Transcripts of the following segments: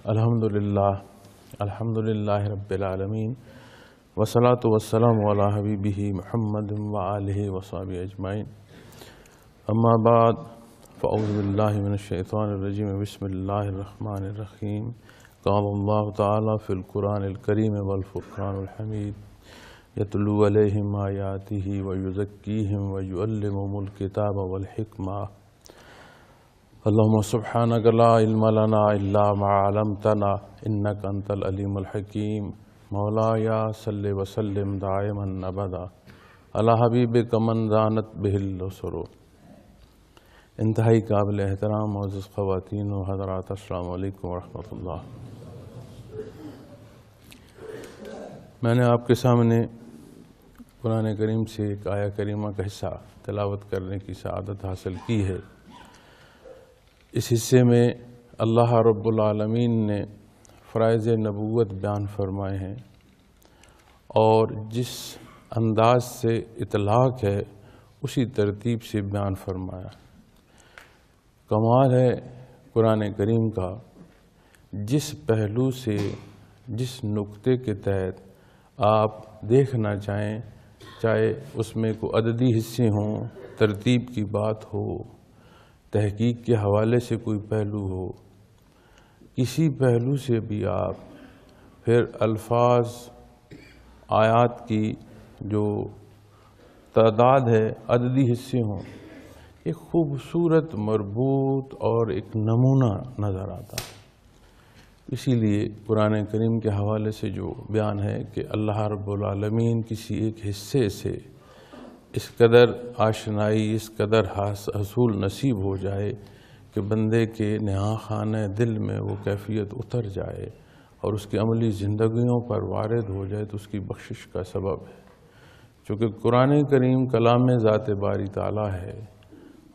الحمدللہ رب العالمین والصلاة والسلام علی حبیبہ محمد وآلہ وصحبہ اجمعین اما بعد فاعوذ باللہ من الشیطان الرجیم بسم اللہ الرحمن الرحیم قال اللہ تعالی فی القرآن الکریم والفرقان الحمید یتلو علیہم آیاتہ ویزکیہم ویعلمہم الکتاب والحکمہ اللہم سبحانک لا علم لنا الا ما علمتنا انک انت العلیم الحکیم مولایا صلی وسلم دائما ابدا علی حبیبک من زانت بہ البصر۔ انتہائی قابل احترام معزز خواتین و حضرات، السلام علیکم ورحمۃ اللہ۔ میں نے آپ کے سامنے قرآن کریم سے ایک آیہ کریمہ کا حصہ تلاوت کرنے کی سعادت حاصل کی ہے۔ اس حصے میں اللہ رب العالمین نے فرائض نبوت بیان فرمائے ہیں اور جس انداز سے اطلاق ہے اسی ترتیب سے بیان فرمایا۔ کمال ہے قرآن کریم کا، جس پہلو سے جس نقطے کے تحت آپ دیکھنا چاہیں، چاہے اس میں کوئی عددی حصے ہوں، ترتیب کی بات ہو، تحقیق کے حوالے سے کوئی پہلو ہو، کسی پہلو سے بھی آپ پھر الفاظ آیات کی جو تعداد ہے، عددی حصے ہوں، ایک خوبصورت مربوط اور ایک نمونہ نظر آتا ہے۔ اسی لیے قرآن کریم کے حوالے سے جو بیان ہے کہ اللہ رب العالمین کسی ایک حصے سے اس قدر آشنائی، اس قدر حصول نصیب ہو جائے کہ بندے کے نہاں خانہ دل میں وہ کیفیت اتر جائے اور اس کی عملی زندگیوں پر وارد ہو جائے تو اس کی بخشش کا سبب ہے۔ چونکہ قرآن کریم کلام ذات باری تعالیٰ ہے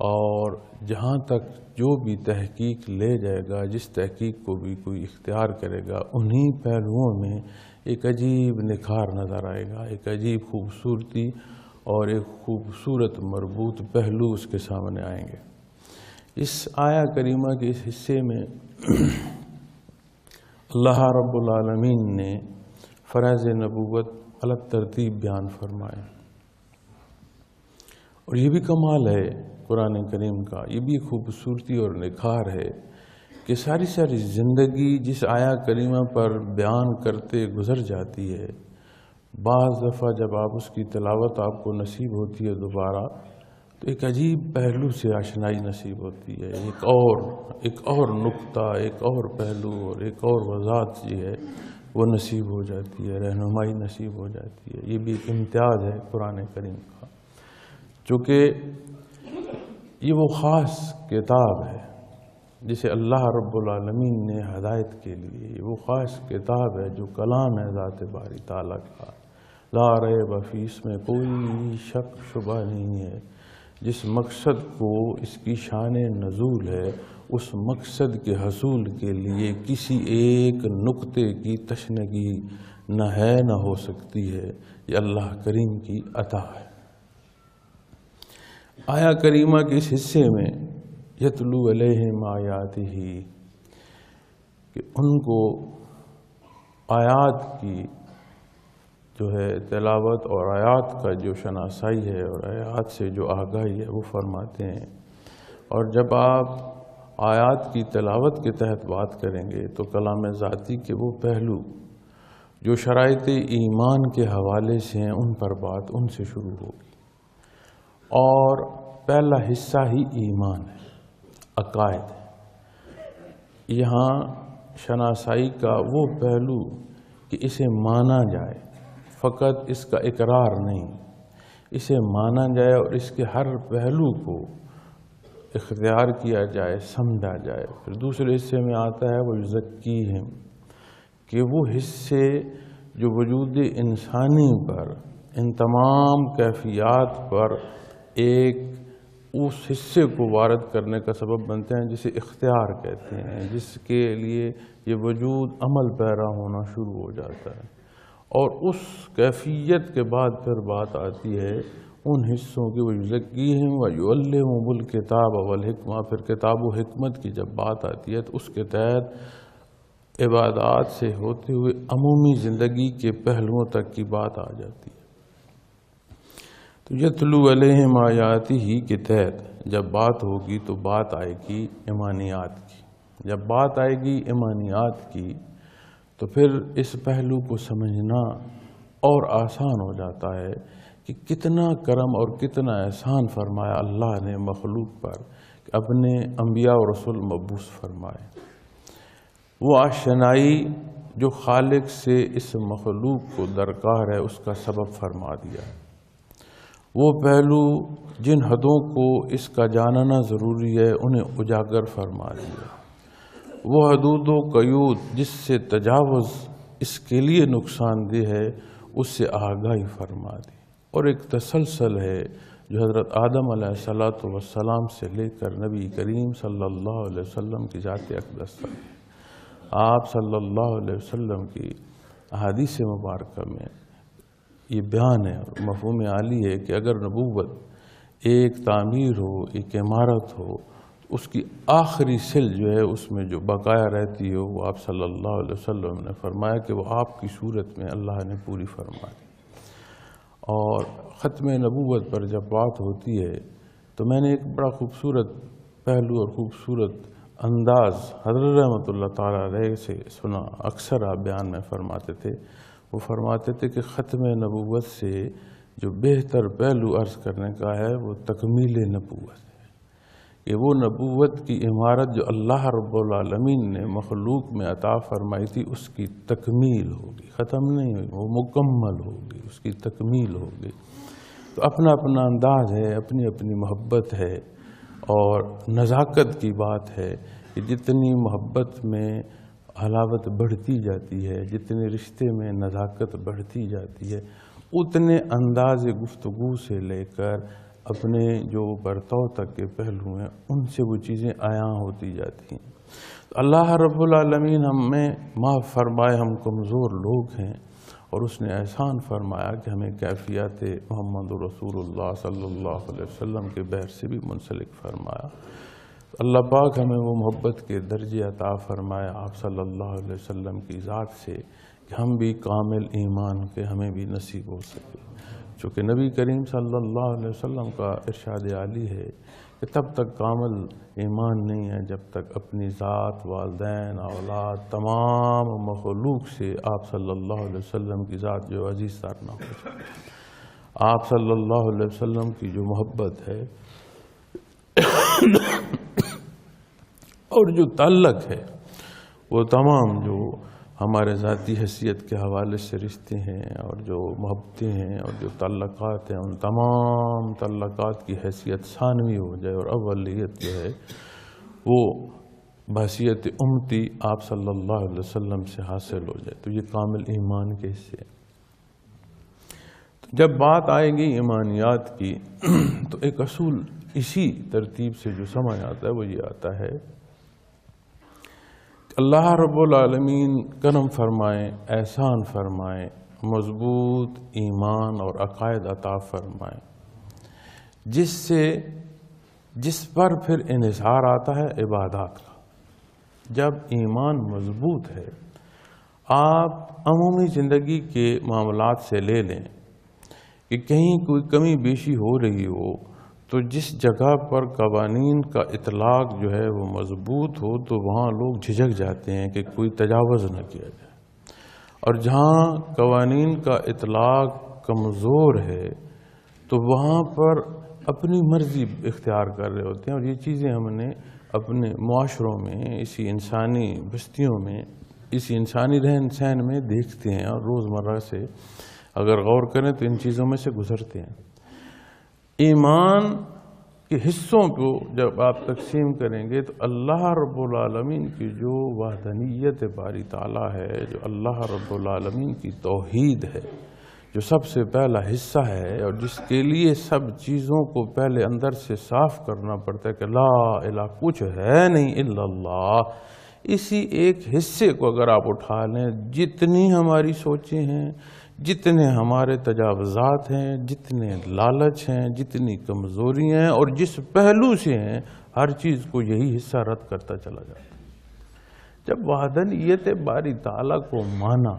اور جہاں تک جو بھی تحقیق لے جائے گا، جس تحقیق کو بھی کوئی اختیار کرے گا، انہی پہلوؤں میں ایک عجیب نکھار نظر آئے گا، ایک عجیب خوبصورتی اور ایک خوبصورت مربوط پہلو اس کے سامنے آئیں گے۔ اس آیہ کریمہ کے اس حصے میں اللہ رب العالمین نے فرائض نبوت الگ ترتیب بیان فرمائے، اور یہ بھی کمال ہے قرآن کریم کا، یہ بھی خوبصورتی اور نکھار ہے کہ ساری زندگی جس آیہ کریمہ پر بیان کرتے گزر جاتی ہے، بعض دفعہ جب آپ اس کی تلاوت آپ کو نصیب ہوتی ہے دوبارہ تو ایک عجیب پہلو سے آشنائی نصیب ہوتی ہے، ایک اور نقطہ، ایک اور پہلو اور ایک اور وضاحت جو ہے وہ نصیب ہو جاتی ہے، رہنمائی نصیب ہو جاتی ہے۔ یہ بھی ایک امتیاز ہے قرآن کریم کا، چونکہ یہ وہ خاص کتاب ہے جسے اللہ رب العالمین نے ہدایت کے لیے، وہ خاص کتاب ہے جو کلام ہے ذات باری تعالیٰ کا، لا ریب فیہ، اس میں کوئی شک شبہ نہیں ہے۔ جس مقصد کو اس کی شان نزول ہے، اس مقصد کے حصول کے لیے کسی ایک نقطے کی تشنگی نہ ہے نہ ہو سکتی ہے، یہ اللہ کریم کی عطا ہے۔ آیہ کریمہ کے اس حصے میں یتلو علیہم آیاتہ، کہ ان کو آیات کی جو ہے تلاوت اور آیات کا جو شناسائی ہے اور آیات سے جو آگاہی ہے وہ فرماتے ہیں۔ اور جب آپ آیات کی تلاوت کے تحت بات کریں گے تو کلام ذاتی کے وہ پہلو جو شرائط ایمان کے حوالے سے ہیں ان پر بات ان سے شروع ہوگی، اور پہلا حصہ ہی ایمان ہے، عقائد ہے۔ یہاں شناسائی کا وہ پہلو کہ اسے مانا جائے، فقط اس کا اقرار نہیں، اسے مانا جائے اور اس کے ہر پہلو کو اختیار کیا جائے، سمجھا جائے۔ پھر دوسرے حصے میں آتا ہے وہ یزکیہم، کہ وہ حصے جو وجود انسانی پر، ان تمام کیفیات پر ایک اس حصے کو وارد کرنے کا سبب بنتے ہیں جسے اختیار کہتے ہیں، جس کے لیے یہ وجود عمل پیرا ہونا شروع ہو جاتا ہے۔ اور اس کیفیت کے بعد پھر بات آتی ہے ان حصوں کی، وَيُزَكِّيهِمْ وَيُعَلِّمُهُمُ الْكِتَابَ وَالْحِكْمَةَ۔ پھر کتاب و حکمت کی جب بات آتی ہے تو اس کے تحت عبادات سے ہوتے ہوئے عمومی زندگی کے پہلوؤں تک کی بات آ جاتی ہے۔ تو یتلو علیہم آیاتہ ہی کے تحت جب بات ہوگی تو بات آئے گی ایمانیات کی۔ جب بات آئے گی ایمانیات کی تو پھر اس پہلو کو سمجھنا اور آسان ہو جاتا ہے کہ کتنا کرم اور کتنا احسان فرمایا اللہ نے مخلوق پر کہ اپنے انبیاء و رسول مبعوث فرمائے۔ وہ آشنائی جو خالق سے اس مخلوق کو درکار ہے اس کا سبب فرما دیا ہے۔ وہ پہلو جن حدوں کو اس کا جاننا ضروری ہے انہیں اجاگر فرما دیا۔ وہ حدود و قیود جس سے تجاوز اس کے لیے نقصان دہ ہے اس سے آگاہی فرما دی۔ اور ایک تسلسل ہے جو حضرت آدم علیہ السلام سے لے کر نبی کریم صلی اللہ علیہ وسلم کی ذات اقدس تک۔ آپ صلی اللہ علیہ وسلم کی احادیث مبارکہ میں یہ بیان ہے اور مفہوم عالی ہے کہ اگر نبوت ایک تعمیر ہو، ایک عمارت ہو، اس کی آخری سل جو ہے اس میں جو بقایا رہتی ہے وہ آپ صلی اللہ علیہ وسلم نے فرمایا کہ وہ آپ کی صورت میں اللہ نے پوری فرما دی۔ اور ختم نبوت پر جب بات ہوتی ہے تو میں نے ایک بڑا خوبصورت پہلو اور خوبصورت انداز حضرت رحمۃ اللہ تعالیٰ علیہ سے سنا، اکثر آپ بیان میں فرماتے تھے۔ وہ فرماتے تھے کہ ختم نبوت سے جو بہتر پہلو عرض کرنے کا ہے وہ تکمیل نبوت ہے، کہ وہ نبوت کی عمارت جو اللہ رب العالمین نے مخلوق میں عطا فرمائی تھی اس کی تکمیل ہوگی، ختم نہیں ہوگی، وہ مکمل ہوگی، اس کی تکمیل ہوگی۔ تو اپنا اپنا انداز ہے، اپنی اپنی محبت ہے اور نزاکت کی بات ہے کہ جتنی محبت میں حلاوت بڑھتی جاتی ہے، جتنے رشتے میں نزاکت بڑھتی جاتی ہے، اتنے انداز گفتگو سے لے کر اپنے جو برتاؤ تک کے پہلو ہیں ان سے وہ چیزیں عیاں ہوتی جاتی ہیں۔ اللہ رب العالمین ہمیں معاف فرمائے، ہم کمزور لوگ ہیں اور اس نے احسان فرمایا کہ ہمیں کیفیات محمد رسول اللہ صلی اللہ علیہ وسلم کے بحر سے بھی منسلک فرمایا۔ اللہ پاک ہمیں وہ محبت کے درجے عطا فرمائے آپ صلی اللہ علیہ وسلم کی ذات سے کہ ہم بھی کامل ایمان کے ہمیں بھی نصیب ہو سکے۔ چونکہ نبی کریم صلی اللہ علیہ وسلم کا ارشاد عالی ہے کہ تب تک کامل ایمان نہیں ہے جب تک اپنی ذات، والدین، اولاد، تمام مخلوق سے آپ صلی اللہ علیہ وسلم کی ذات جو عزیز تر نہ ہو سکے۔ آپ صلی اللہ علیہ وسلم کی جو محبت ہے اور جو تعلق ہے وہ تمام جو ہمارے ذاتی حیثیت کے حوالے سے رشتے ہیں اور جو محبتیں ہیں اور جو تعلقات ہیں ان تمام تعلقات کی حیثیت ثانوی ہو جائے اور اولیت جو ہے وہ بحیثیت امتی آپ صلی اللہ علیہ وسلم سے حاصل ہو جائے تو یہ کامل ایمان کے حصے ہیں۔ جب بات آئے گی ایمانیات کی تو ایک اصول اسی ترتیب سے جو سمجھ آتا ہے وہ یہ آتا ہے اللہ رب العالمین کرم فرمائے، احسان فرمائے، مضبوط ایمان اور عقائد عطا فرمائے جس پر پھر انحصار آتا ہے عبادات کا۔ جب ایمان مضبوط ہے، آپ عمومی زندگی کے معاملات سے لے لیں کہ کہیں کوئی کمی بیشی ہو رہی ہو تو جس جگہ پر قوانین کا اطلاق جو ہے وہ مضبوط ہو تو وہاں لوگ جھجک جاتے ہیں کہ کوئی تجاوز نہ کیا جائے، اور جہاں قوانین کا اطلاق کمزور ہے تو وہاں پر اپنی مرضی اختیار کر رہے ہوتے ہیں۔ اور یہ چیزیں ہم نے اپنے معاشروں میں، اسی انسانی بستیوں میں، اسی انسانی رہن سہن میں دیکھتے ہیں اور روزمرہ سے اگر غور کریں تو ان چیزوں میں سے گزرتے ہیں۔ ایمان کے حصوں کو جب آپ تقسیم کریں گے تو اللہ رب العالمین کی جو وحدانیت باری تعالیٰ ہے، جو اللہ رب العالمین کی توحید ہے، جو سب سے پہلا حصہ ہے اور جس کے لیے سب چیزوں کو پہلے اندر سے صاف کرنا پڑتا ہے کہ لا الہ کچھ ہے نہیں الا اللہ، اسی ایک حصے کو اگر آپ اٹھا لیں، جتنی ہماری سوچیں ہیں، جتنے ہمارے تجاوزات ہیں، جتنے لالچ ہیں، جتنی کمزوریاں ہیں اور جس پہلو سے ہیں، ہر چیز کو یہی حصہ رد کرتا چلا جاتا ہے۔ جب وحدانیت باری تعالیٰ کو مانا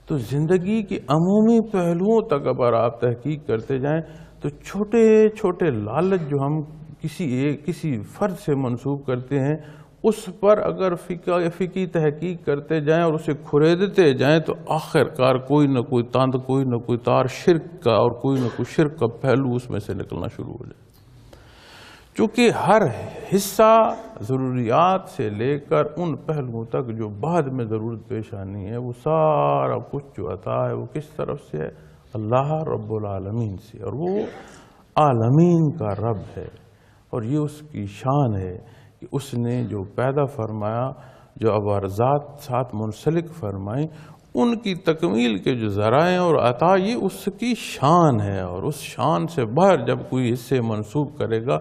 تو زندگی کے عمومی پہلوؤں تک اگر آپ تحقیق کرتے جائیں تو چھوٹے چھوٹے لالچ جو ہم کسی فرد سے منسوب کرتے ہیں، اس پر اگر فقہی تحقیق کرتے جائیں اور اسے کھریدتے جائیں تو آخر کار کوئی نہ کوئی تاند، کوئی نہ کوئی تار شرک کا اور کوئی نہ کوئی شرک کا پہلو اس میں سے نکلنا شروع ہو جائے۔ چونکہ ہر حصہ ضروریات سے لے کر ان پہلوؤں تک جو بعد میں ضرورت پیش آنی ہے، وہ سارا کچھ جو عطا ہے وہ کس طرف سے ہے؟ اللہ رب العالمین سے، اور وہ عالمین کا رب ہے، اور یہ اس کی شان ہے کہ اس نے جو پیدا فرمایا، جو عوارضات ساتھ منسلک فرمائیں، ان کی تکمیل کے جو ذرائع اور عطا، یہ اس کی شان ہے، اور اس شان سے باہر جب کوئی حصے منسوب کرے گا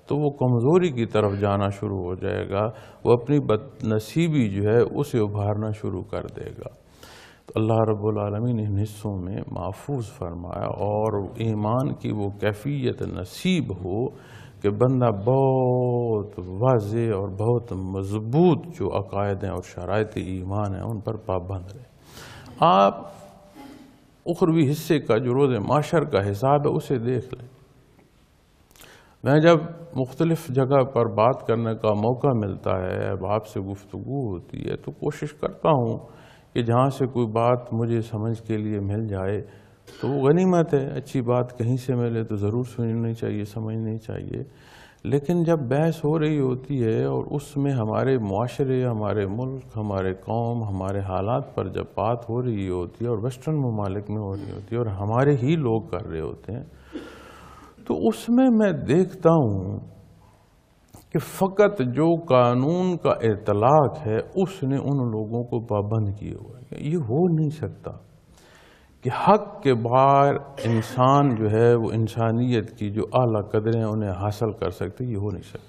تو وہ کمزوری کی طرف جانا شروع ہو جائے گا، وہ اپنی بد نصیبی جو ہے اسے ابھارنا شروع کر دے گا۔ تو اللہ رب العالمین ان حصوں میں محفوظ فرمایا، اور ایمان کی وہ کیفیت نصیب ہو کہ بندہ بہت واضح اور بہت مضبوط جو عقائد ہیں اور شرائط ایمان ہیں ان پر پابند رہے۔ آپ اخروی حصے کا جو روز معاشر کا حساب ہے اسے دیکھ لیں۔ میں جب مختلف جگہ پر بات کرنے کا موقع ملتا ہے، اب آپ سے گفتگو ہوتی ہے، تو کوشش کرتا ہوں کہ جہاں سے کوئی بات مجھے سمجھ کے لیے مل جائے تو وہ غنیمت ہے، اچھی بات کہیں سے ملے تو ضرور سننی چاہیے، سمجھنی چاہیے۔ لیکن جب بحث ہو رہی ہوتی ہے اور اس میں ہمارے معاشرے، ہمارے ملک، ہمارے قوم، ہمارے حالات پر جب بات ہو رہی ہوتی ہے اور ویسٹرن ممالک میں ہو رہی ہوتی ہے اور ہمارے ہی لوگ کر رہے ہوتے ہیں، تو اس میں دیکھتا ہوں کہ فقط جو قانون کا اطلاق ہے اس نے ان لوگوں کو پابند کیے ہوئے ہیں۔ یہ ہو نہیں سکتا کہ حق کے باہر انسان جو ہے وہ انسانیت کی جو اعلیٰ قدریں ہیں انہیں حاصل کر سکتے، یہ ہو نہیں سکتا۔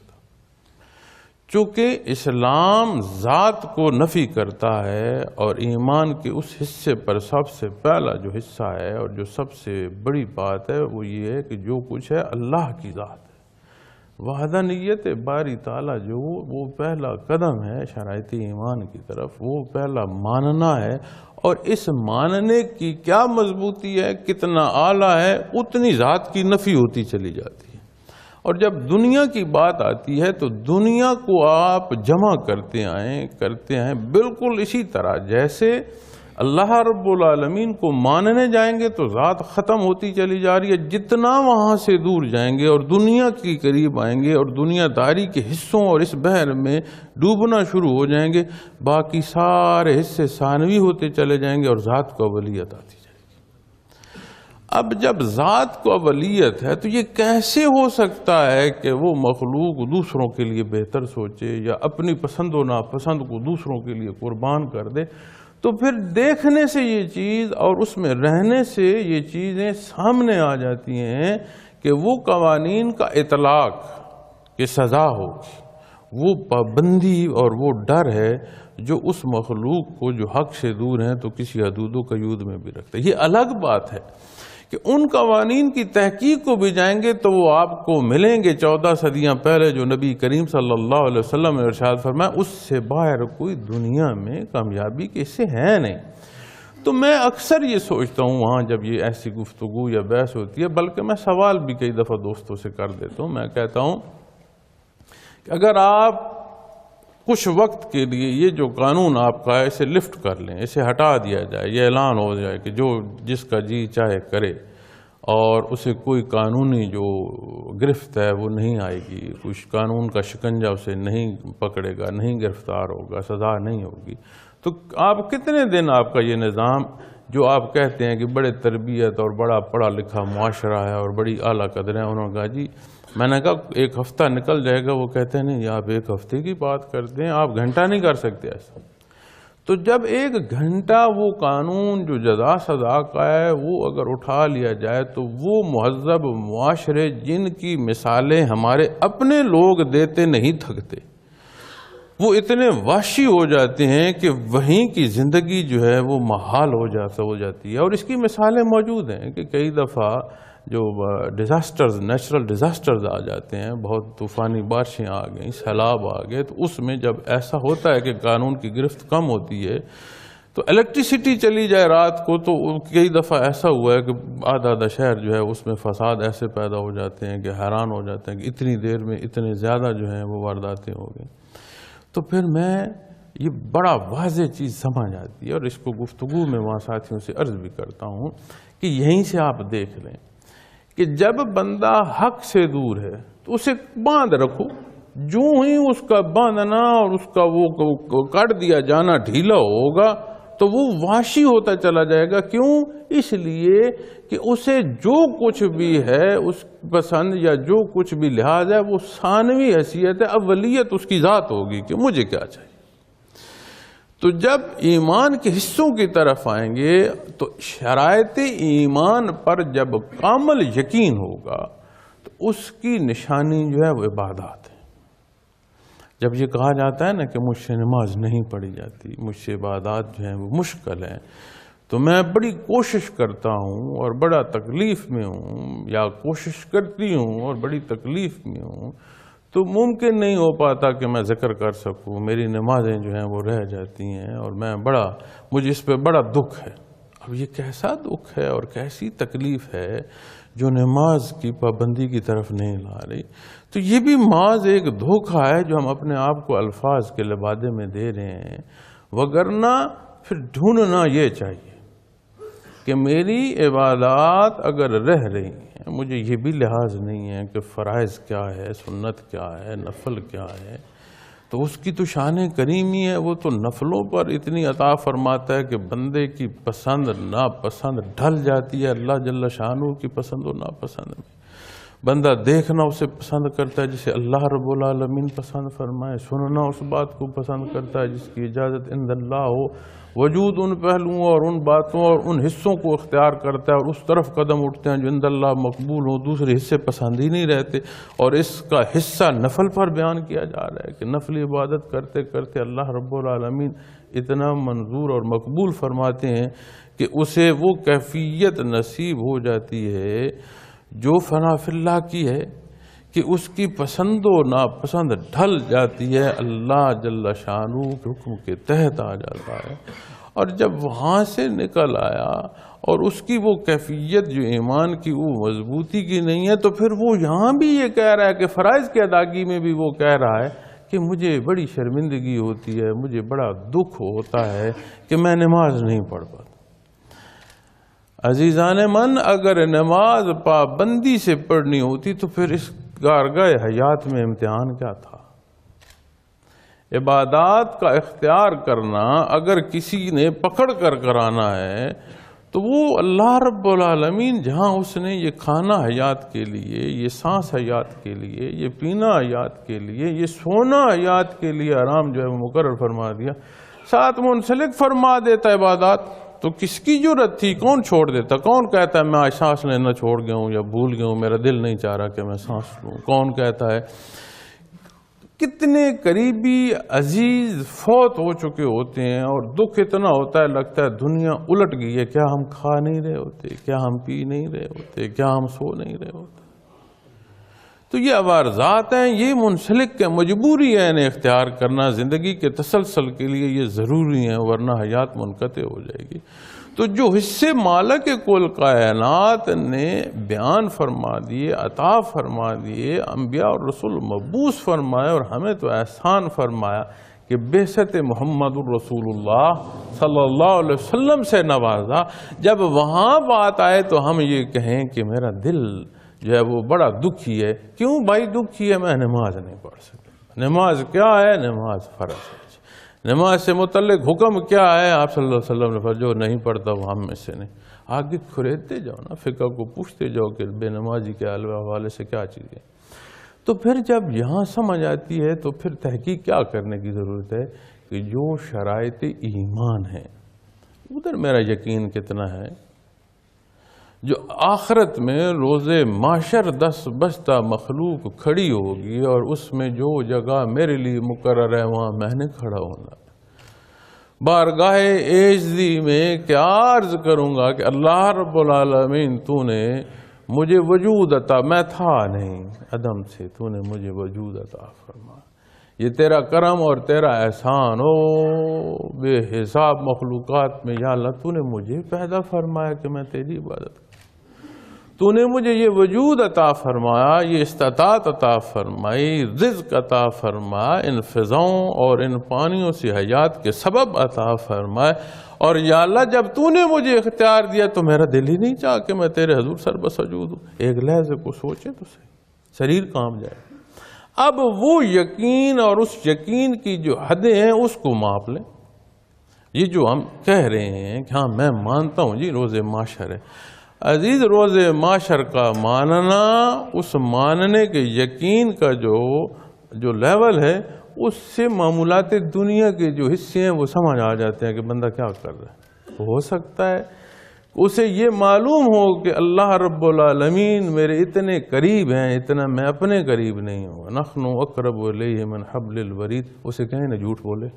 چونکہ اسلام ذات کو نفی کرتا ہے، اور ایمان کے اس حصے پر سب سے پہلا جو حصہ ہے اور جو سب سے بڑی بات ہے وہ یہ ہے کہ جو کچھ ہے اللہ کی ذات ہے۔ وحدانیت باری تعالیٰ جو وہ پہلا قدم ہے شرائط ایمان کی طرف، وہ پہلا ماننا ہے، اور اس ماننے کی کیا مضبوطی ہے، کتنا اعلیٰ ہے، اتنی ذات کی نفی ہوتی چلی جاتی ہے۔ اور جب دنیا کی بات آتی ہے تو دنیا کو آپ جمع کرتے ہیں بالکل اسی طرح جیسے اللہ رب العالمین کو ماننے جائیں گے تو ذات ختم ہوتی چلی جا رہی ہے، جتنا وہاں سے دور جائیں گے اور دنیا کے قریب آئیں گے اور دنیا داری کے حصوں اور اس بحر میں ڈوبنا شروع ہو جائیں گے، باقی سارے حصے ثانوی ہوتے چلے جائیں گے اور ذات کو اولیت آتی جائے گی۔ اب جب ذات کو اولیت ہے تو یہ کیسے ہو سکتا ہے کہ وہ مخلوق دوسروں کے لیے بہتر سوچے یا اپنی پسند و ناپسند کو دوسروں کے لیے قربان کر دے؟ تو پھر دیکھنے سے یہ چیز اور اس میں رہنے سے یہ چیزیں سامنے آ جاتی ہیں کہ وہ قوانین کا اطلاق کہ سزا ہوگی، وہ پابندی اور وہ ڈر ہے جو اس مخلوق کو جو حق سے دور ہیں تو کسی حدود و قیود میں بھی رکھتا ہے۔ یہ الگ بات ہے کہ ان قوانین کی تحقیق کو بھی جائیں گے تو وہ آپ کو ملیں گے 14 صدیاں پہلے جو نبی کریم صلی اللہ علیہ وسلم نے ارشاد فرمایا، اس سے باہر کوئی دنیا میں کامیابی کے حصے ہیں نہیں۔ تو میں اکثر یہ سوچتا ہوں وہاں جب یہ ایسی گفتگو یا بحث ہوتی ہے، بلکہ میں سوال بھی کئی دفعہ دوستوں سے کر دیتا ہوں، میں کہتا ہوں کہ اگر آپ کچھ وقت کے لیے یہ جو قانون آپ کا ہے اسے لفٹ کر لیں، اسے ہٹا دیا جائے، یہ اعلان ہو جائے کہ جو جس کا جی چاہے کرے اور اسے کوئی قانونی جو گرفت ہے وہ نہیں آئے گی، کچھ قانون کا شکنجہ اسے نہیں پکڑے گا، نہیں گرفتار ہوگا، سزا نہیں ہوگی، تو آپ کتنے دن آپ کا یہ نظام جو آپ کہتے ہیں کہ بڑے تربیت اور بڑا پڑھا لکھا معاشرہ ہے اور بڑی اعلیٰ قدریں، انہوں نے کہا جی، میں نے کہا ایک ہفتہ نکل جائے گا، وہ کہتے ہیں نہیں آپ ایک ہفتے کی بات کرتے ہیں، آپ گھنٹہ نہیں کر سکتے ایسا۔ تو جب ایک گھنٹہ وہ قانون جو جزا سزا کا ہے وہ اگر اٹھا لیا جائے تو وہ مہذب معاشرے جن کی مثالیں ہمارے اپنے لوگ دیتے نہیں تھکتے، وہ اتنے وحشی ہو جاتے ہیں کہ وہیں کی زندگی جو ہے وہ محال ہو جاتی ہے۔ اور اس کی مثالیں موجود ہیں کہ کئی دفعہ جو ڈیزاسٹرز، نیچرل ڈیزاسٹرز آ جاتے ہیں، بہت طوفانی بارشیں آ گئیں، سیلاب آ گئے، تو اس میں جب ایسا ہوتا ہے کہ قانون کی گرفت کم ہوتی ہے تو الیکٹریسٹی چلی جائے رات کو، تو کئی دفعہ ایسا ہوا ہے کہ آدھا شہر جو ہے اس میں فساد ایسے پیدا ہو جاتے ہیں کہ حیران ہو جاتے ہیں کہ اتنی دیر میں اتنے زیادہ جو ہیں وہ وارداتیں ہو گئیں۔ تو پھر میں یہ بڑا واضح چیز سمجھ آتی ہے، اور اس کو گفتگو میں وہاں ساتھیوں سے عرض بھی کرتا ہوں کہ یہیں سے آپ دیکھ لیں کہ جب بندہ حق سے دور ہے تو اسے باندھ رکھو، جو ہی اس کا باندھنا اور اس کا وہ کاٹ دیا جانا ڈھیلا ہوگا تو وہ وحشی ہوتا چلا جائے گا۔ کیوں؟ اس لیے کہ اسے جو کچھ بھی ہے اس پسند یا جو کچھ بھی لحاظ ہے وہ ثانوی حیثیت ہے، اولیت اس کی ذات ہوگی کہ مجھے کیا چاہیے۔ تو جب ایمان کے حصوں کی طرف آئیں گے تو شرائط ایمان پر جب کامل یقین ہوگا تو اس کی نشانی جو ہے وہ عبادات ہے۔ جب یہ کہا جاتا ہے نا کہ مجھ سے نماز نہیں پڑھی جاتی، مجھ سے عبادات جو ہیں وہ مشکل ہیں، تو میں بڑی کوشش کرتا ہوں اور بڑا تکلیف میں ہوں، یا کوشش کرتی ہوں اور بڑی تکلیف میں ہوں، تو ممکن نہیں ہو پاتا کہ میں ذکر کر سکوں، میری نمازیں جو ہیں وہ رہ جاتی ہیں، اور مجھے اس پہ بڑا دکھ ہے۔ اب یہ کیسا دکھ ہے اور کیسی تکلیف ہے جو نماز کی پابندی کی طرف نہیں لا رہی؟ تو یہ بھی محض ایک دھوکہ ہے جو ہم اپنے آپ کو الفاظ کے لبادے میں دے رہے ہیں، وگرنہ پھر ڈھونڈنا یہ چاہیے کہ میری عبادات اگر رہ رہی ہیں، مجھے یہ بھی لحاظ نہیں ہے کہ فرائض کیا ہے، سنت کیا ہے، نفل کیا ہے، تو اس کی تو شان کریمی ہے، وہ تو نفلوں پر اتنی عطا فرماتا ہے کہ بندے کی پسند ناپسند ڈھل جاتی ہے اللہ جل شانہ کی پسند و ناپسند میں۔ بندہ دیکھنا اسے پسند کرتا ہے جسے اللہ رب العالمین پسند فرمائے، سننا اس بات کو پسند کرتا ہے جس کی اجازت عند اللہ ہو، وجود ان پہلوؤں اور ان باتوں اور ان حصوں کو اختیار کرتا ہے اور اس طرف قدم اٹھتے ہیں جو عند اللہ مقبول ہو، دوسرے حصے پسند ہی نہیں رہتے۔ اور اس کا حصہ نفل پر بیان کیا جا رہا ہے کہ نفل عبادت کرتے کرتے اللہ رب العالمین اتنا منظور اور مقبول فرماتے ہیں کہ اسے وہ کیفیت نصیب ہو جاتی ہے جو فنا فی اللہ کی ہے، کہ اس کی پسند و ناپسند ڈھل جاتی ہے، اللہ جل شانہ کے حکم کے تحت آ جاتا ہے۔ اور جب وہاں سے نکل آیا اور اس کی وہ کیفیت جو ایمان کی وہ مضبوطی کی نہیں ہے، تو پھر وہ یہاں بھی یہ کہہ رہا ہے کہ فرائض کی ادائیگی میں بھی وہ کہہ رہا ہے کہ مجھے بڑی شرمندگی ہوتی ہے، مجھے بڑا دکھ ہوتا ہے کہ میں نماز نہیں پڑھ پاتا۔ عزیزان من، اگر نماز پابندی سے پڑھنی ہوتی تو پھر اس کارگاہ حیات میں امتحان کیا تھا؟ عبادات کا اختیار کرنا اگر کسی نے پکڑ کر کرانا ہے تو وہ اللہ رب العالمین جہاں اس نے یہ کھانا حیات کے لیے، یہ سانس حیات کے لیے، یہ پینا حیات کے لیے، یہ سونا حیات کے لیے آرام جو ہے وہ مقرر فرما دیا، ساتھ منسلک فرما دیتا عبادات، تو کس کی جرت تھی؟ کون چھوڑ دیتا؟ کون کہتا ہے میں آج سانس لینا چھوڑ گیا ہوں یا بھول گیا ہوں، میرا دل نہیں چاہ رہا کہ میں سانس لوں؟ کون کہتا ہے؟ کتنے قریبی عزیز فوت ہو چکے ہوتے ہیں اور دکھ اتنا ہوتا ہے لگتا ہے دنیا الٹ گئی ہے، کیا ہم کھا نہیں رہے ہوتے؟ کیا ہم پی نہیں رہے ہوتے؟ کیا ہم سو نہیں رہے ہوتے؟ تو یہ عوارضات ہیں، یہ منسلک کے مجبوری ہے انہیں اختیار کرنا، زندگی کے تسلسل کے لیے یہ ضروری ہے، ورنہ حیات منقطع ہو جائے گی۔ تو جو حصے مالک کل کائنات نے بیان فرما دیے، عطا فرما دیے، انبیاء اور رسول مبعوث فرمائے، اور ہمیں تو احسان فرمایا کہ بعثت محمد الرسول اللہ صلی اللہ علیہ وسلم سے نوازا، جب وہاں بات آئے تو ہم یہ کہیں کہ میرا دل جو ہے وہ بڑا دکھی ہے۔ کیوں بھائی دکھی ہے؟ میں نماز نہیں پڑھ سکتا۔ نماز کیا ہے؟ نماز فرض ہے۔ نماز سے متعلق حکم کیا ہے؟ آپ صلی اللہ علیہ وسلم نے جو نہیں پڑھتا وہ ہم میں سے نہیں۔ آگے کھریدتے جاؤ نا، فقہ کو پوچھتے جاؤ کہ بے نمازی کے حوالے سے کیا چیزیں۔ تو پھر جب یہاں سمجھ آتی ہے تو پھر تحقیق کیا کرنے کی ضرورت ہے کہ جو شرائط ایمان ہیں ادھر میرا یقین کتنا ہے، جو آخرت میں روز محشر دست بستہ مخلوق کھڑی ہوگی اور اس میں جو جگہ میرے لیے مقرر ہے وہاں میں نے کھڑا ہونا۔ بارگاہ ایجزی میں کیا عرض کروں گا کہ اللہ رب العالمین تو نے مجھے وجود عطا، میں تھا نہیں، عدم سے تو نے مجھے وجود عطا فرمایا۔ یہ تیرا کرم اور تیرا احسان ہو بے حساب مخلوقات میں، یا اللہ تو نے مجھے پیدا فرمایا کہ میں تیری عبادت کروں، تو نے مجھے یہ وجود عطا فرمایا، یہ استطاعت عطا فرمائی، رزق عطا فرمایا، ان فضاؤں اور ان پانیوں سے حیات کے سبب عطا فرمائے، اور یا اللہ جب تو نے مجھے اختیار دیا تو میرا دل ہی نہیں چاہا کہ میں تیرے حضور سر بسجود ہوں۔ ایک لحظے کو سوچے تو صحیح، شریر کام جائے۔ اب وہ یقین اور اس یقین کی جو حدیں ہیں اس کو ماپ لیں۔ یہ جو ہم کہہ رہے ہیں کہ ہاں میں مانتا ہوں جی روز معاشر ہے، عزیز روز معاشر کا ماننا، اس ماننے کے یقین کا جو لیول ہے، اس سے معمولات دنیا کے جو حصے ہیں وہ سمجھ آ جاتے ہیں کہ بندہ کیا کر رہا ہے۔ ہو سکتا ہے اسے یہ معلوم ہو کہ اللہ رب العالمین میرے اتنے قریب ہیں، اتنا میں اپنے قریب نہیں ہوں، نحن اقرب الیہ من حبل الورید، اسے کہیں نہ جھوٹ بولے،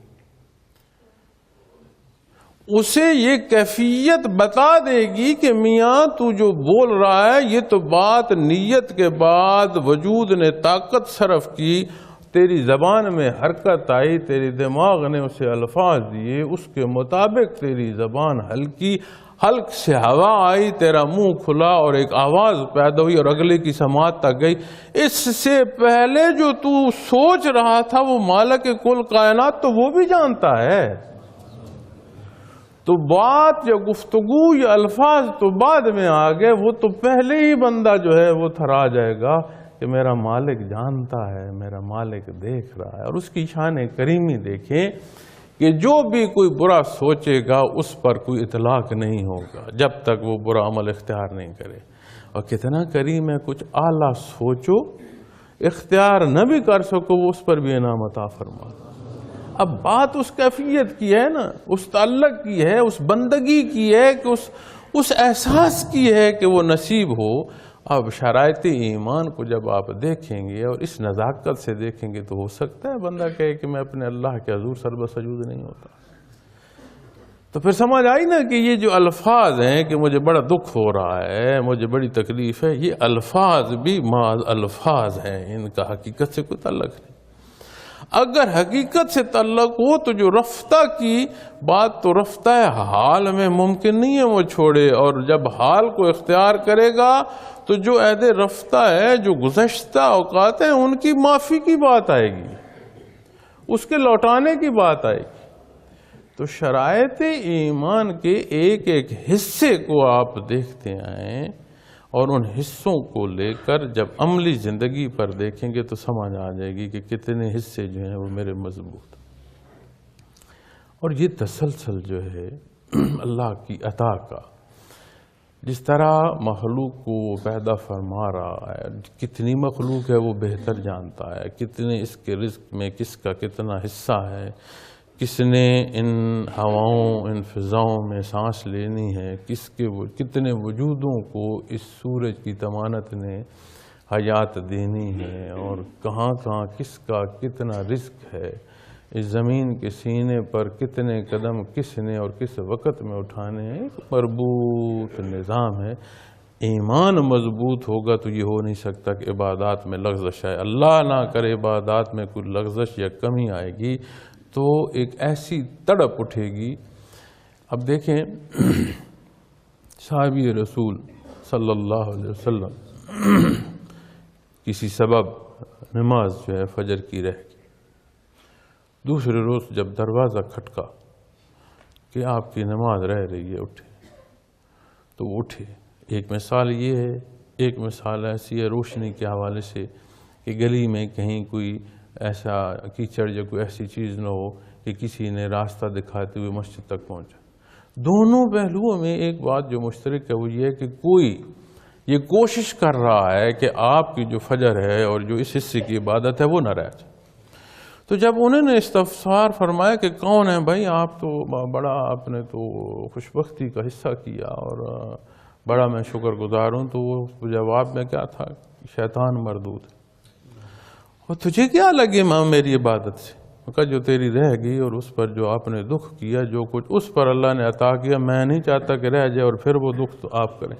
اسے یہ کیفیت بتا دے گی کہ میاں تو جو بول رہا ہے یہ تو بات نیت کے بعد وجود نے طاقت صرف کی، تیری زبان میں حرکت آئی، تیری دماغ نے اسے الفاظ دیے، اس کے مطابق تیری زبان ہلکی، حلق سے ہوا آئی، تیرا منہ کھلا اور ایک آواز پیدا ہوئی اور اگلے کی سماعت تک گئی۔ اس سے پہلے جو تو سوچ رہا تھا وہ مالک کل کائنات تو وہ بھی جانتا ہے۔ تو بات یا گفتگو یا الفاظ تو بعد میں آ گئے، وہ تو پہلے ہی بندہ جو ہے وہ تھرا جائے گا کہ میرا مالک جانتا ہے، میرا مالک دیکھ رہا ہے۔ اور اس کی شان کریمی دیکھیں کہ جو بھی کوئی برا سوچے گا اس پر کوئی اطلاق نہیں ہوگا جب تک وہ برا عمل اختیار نہیں کرے۔ اور کتنا کریم ہے، کچھ اعلیٰ سوچو اختیار نہ بھی کر سکو وہ اس پر بھی انعام عطا فرما۔ اب بات اس کیفیت کی ہے نا، اس تعلق کی ہے، اس بندگی کی ہے، کہ اس احساس کی ہے کہ وہ نصیب ہو۔ اب شرائط ایمان کو جب آپ دیکھیں گے اور اس نزاکت سے دیکھیں گے تو ہو سکتا ہے بندہ کہے کہ میں اپنے اللہ کے حضور سر بسجود نہیں ہوتا۔ تو پھر سمجھ آئی نا کہ یہ جو الفاظ ہیں کہ مجھے بڑا دکھ ہو رہا ہے، مجھے بڑی تکلیف ہے، یہ الفاظ بھی محض الفاظ ہیں، ان کا حقیقت سے کوئی تعلق نہیں۔ اگر حقیقت سے تعلق ہو تو جو رفتہ کی بات تو رفتہ حال میں ممکن نہیں ہے وہ چھوڑے، اور جب حال کو اختیار کرے گا تو جو عہد رفتہ ہے، جو گزشتہ اوقات ہیں، ان کی معافی کی بات آئے گی، اس کے لوٹانے کی بات آئے گی۔ تو شرائط ایمان کے ایک ایک حصے کو آپ دیکھتے آئیں اور ان حصوں کو لے کر جب عملی زندگی پر دیکھیں گے تو سمجھ آ جائے گی کہ کتنے حصے جو ہیں وہ میرے مضبوط۔ اور یہ تسلسل جو ہے اللہ کی عطا کا، جس طرح مخلوق کو پیدا فرما رہا ہے، کتنی مخلوق ہے وہ بہتر جانتا ہے، کتنے اس کے رزق میں کس کا کتنا حصہ ہے، کس نے ان ہواؤں ان فضاؤں میں سانس لینی ہے، کتنے وجودوں کو اس سورج کی تمانت نے حیات دینی ہے، اور کہاں کہاں کس کا کتنا رزق ہے، اس زمین کے سینے پر کتنے قدم کس نے اور کس وقت میں اٹھانے ہیں، ایک مربوط نظام ہے۔ ایمان مضبوط ہوگا تو یہ ہو نہیں سکتا کہ عبادات میں لغزش آئے، اللہ نہ کرے عبادات میں کوئی لغزش یا کمی آئے گی تو ایک ایسی تڑپ اٹھے گی۔ اب دیکھیں صحابی رسول صلی اللہ علیہ وسلم کسی سبب نماز جو ہے فجر کی رہ گئی، دوسرے روز جب دروازہ کھٹکا کہ آپ کی نماز رہ رہی ہے، اٹھے تو وہ اٹھے۔ ایک مثال یہ ہے، ایک مثال ایسی ہے روشنی کے حوالے سے کہ گلی میں کہیں کوئی ایسا کیچڑ یا کوئی ایسی چیز نہ ہو کہ کسی نے راستہ دکھاتے ہوئے مسجد تک پہنچا۔ دونوں پہلوؤں میں ایک بات جو مشترک ہے وہ یہ ہے کہ کوئی یہ کوشش کر رہا ہے کہ آپ کی جو فجر ہے اور جو اس حصے کی عبادت ہے وہ نہ رہ جائے۔ تو جب انہوں نے استفسار فرمایا کہ کون ہے بھائی، آپ تو بڑا آپ نے تو خوشبختی کا حصہ کیا اور بڑا میں شکر گزار ہوں، تو وہ جواب میں کیا تھا، شیطان مردود ہے۔ اور تجھے کیا لگے ماں میری عبادت سے؟ کہا جو تیری رہ گئی اور اس پر جو آپ نے دکھ کیا، جو کچھ اس پر اللہ نے عطا کیا، میں نہیں چاہتا کہ رہ جائے اور پھر وہ دکھ تو آپ کریں۔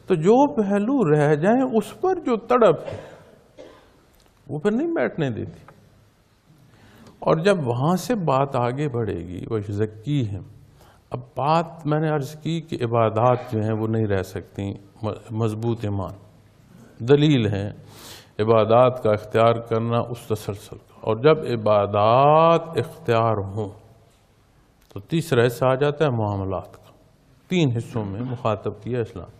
تو جو پہلو رہ جائیں اس پر جو تڑپ ہے وہ پھر نہیں بیٹھنے دیتی. اور جب وہاں سے بات آگے بڑھے گی وہ زکی ہے. اب بات میں نے عرض کی کہ عبادات جو ہیں وہ نہیں رہ سکتی مضبوط ایمان. دلیل ہے عبادات کا اختیار کرنا اس تسلسل کا. اور جب عبادات اختیار ہوں تو تیسرا حصہ آ جاتا ہے معاملات کا. 3 حصوں میں مخاطب کیا اسلام.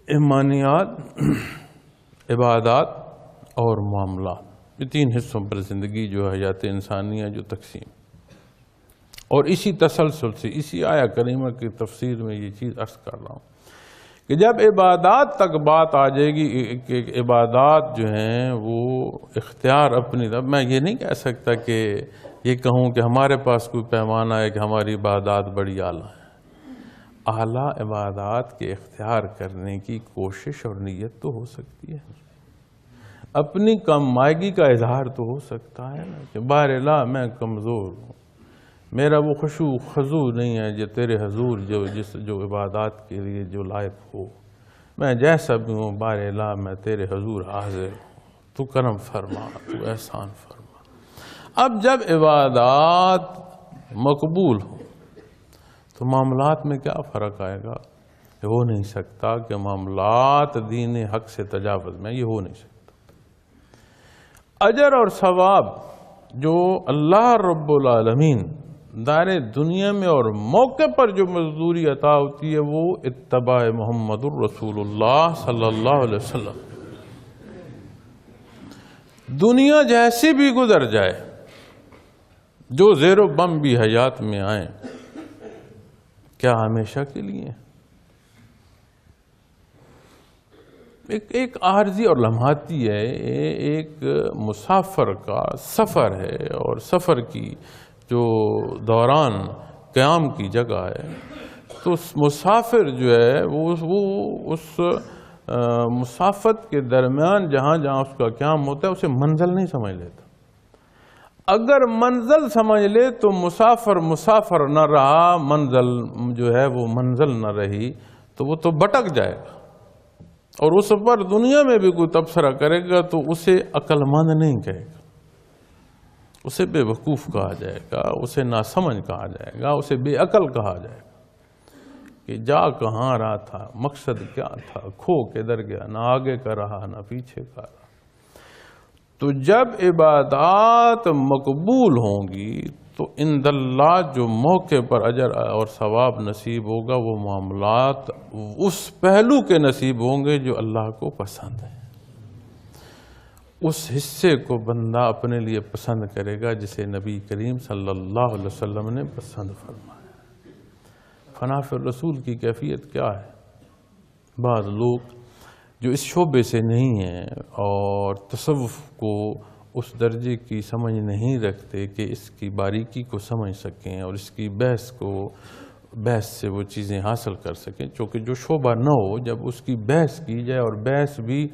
ایمانیات، عبادات اور معاملات، یہ 3 حصوں پر زندگی جو حیات انسانیہ جو تقسیم. اور اسی تسلسل سے اسی آیہ کریمہ کی تفسیر میں یہ چیز عرض کر رہا ہوں کہ جب عبادات تک بات آ جائے گی کہ عبادات جو ہیں وہ اختیار اپنی طرف. میں یہ نہیں کہہ سکتا کہ یہ کہوں کہ ہمارے پاس کوئی پیمانہ ہے کہ ہماری عبادات بڑی اعلیٰ ہیں. اعلیٰ عبادات کے اختیار کرنے کی کوشش اور نیت تو ہو سکتی ہے. اپنی کم مائگی کا اظہار تو ہو سکتا ہے نا کہ بار الہ میں کمزور ہوں، میرا وہ خشوع خضوع نہیں ہے جو تیرے حضور جو عبادات کے لیے جو لائق ہو. میں جیسا بھی ہوں بار الہ میں تیرے حضور حاضر ہوں، تو کرم فرما، تو احسان فرما. اب جب عبادات مقبول ہوں تو معاملات میں کیا فرق آئے گا؟ کہ ہو نہیں سکتا کہ معاملات دین حق سے تجاوز میں، یہ ہو نہیں سکتا. اجر اور ثواب جو اللہ رب العالمین دار دنیا میں اور موقع پر جو مزدوری عطا ہوتی ہے وہ اتباع محمد الرسول اللہ صلی اللہ علیہ وسلم. دنیا جیسی بھی گزر جائے، جو زیر و بم بھی حیات میں آئیں، کیا ہمیشہ کے لیے؟ ایک عارضی اور لمحاتی ہے. ایک مسافر کا سفر ہے اور سفر کی جو دوران قیام کی جگہ ہے، تو اس مسافر جو ہے وہ اس مسافت کے درمیان جہاں جہاں اس کا قیام ہوتا ہے اسے منزل نہیں سمجھ لیتا. اگر منزل سمجھ لے تو مسافر نہ رہا، منزل جو ہے وہ منزل نہ رہی، تو وہ تو بھٹک جائے گا. اور اس پر دنیا میں بھی کوئی تبصرہ کرے گا تو اسے عقل مند نہیں کہے گا، اسے بے وقوف کہا جائے گا، اسے ناسمجھ کہا جائے گا، اسے بے عقل کہا جائے گا کہ جا کہاں رہا تھا، مقصد کیا تھا، کھو کدھر گیا، نہ آگے کا رہا نہ پیچھے کا رہا. تو جب عبادات مقبول ہوں گی تو عند اللہ جو موقع پر اجر اور ثواب نصیب ہوگا وہ معاملات اس پہلو کے نصیب ہوں گے جو اللہ کو پسند ہے. اس حصے کو بندہ اپنے لیے پسند کرے گا جسے نبی کریم صلی اللہ علیہ وسلم نے پسند فرمایا. فنا فی الرسول کی کیفیت کیا ہے؟ بعض لوگ جو اس شعبے سے نہیں ہیں اور تصوف کو اس درجے کی سمجھ نہیں رکھتے کہ اس کی باریکی کو سمجھ سکیں اور اس کی بحث سے وہ چیزیں حاصل کر سکیں. چونکہ جو شعبہ نہ ہو، جب اس کی بحث کی جائے اور بحث بھی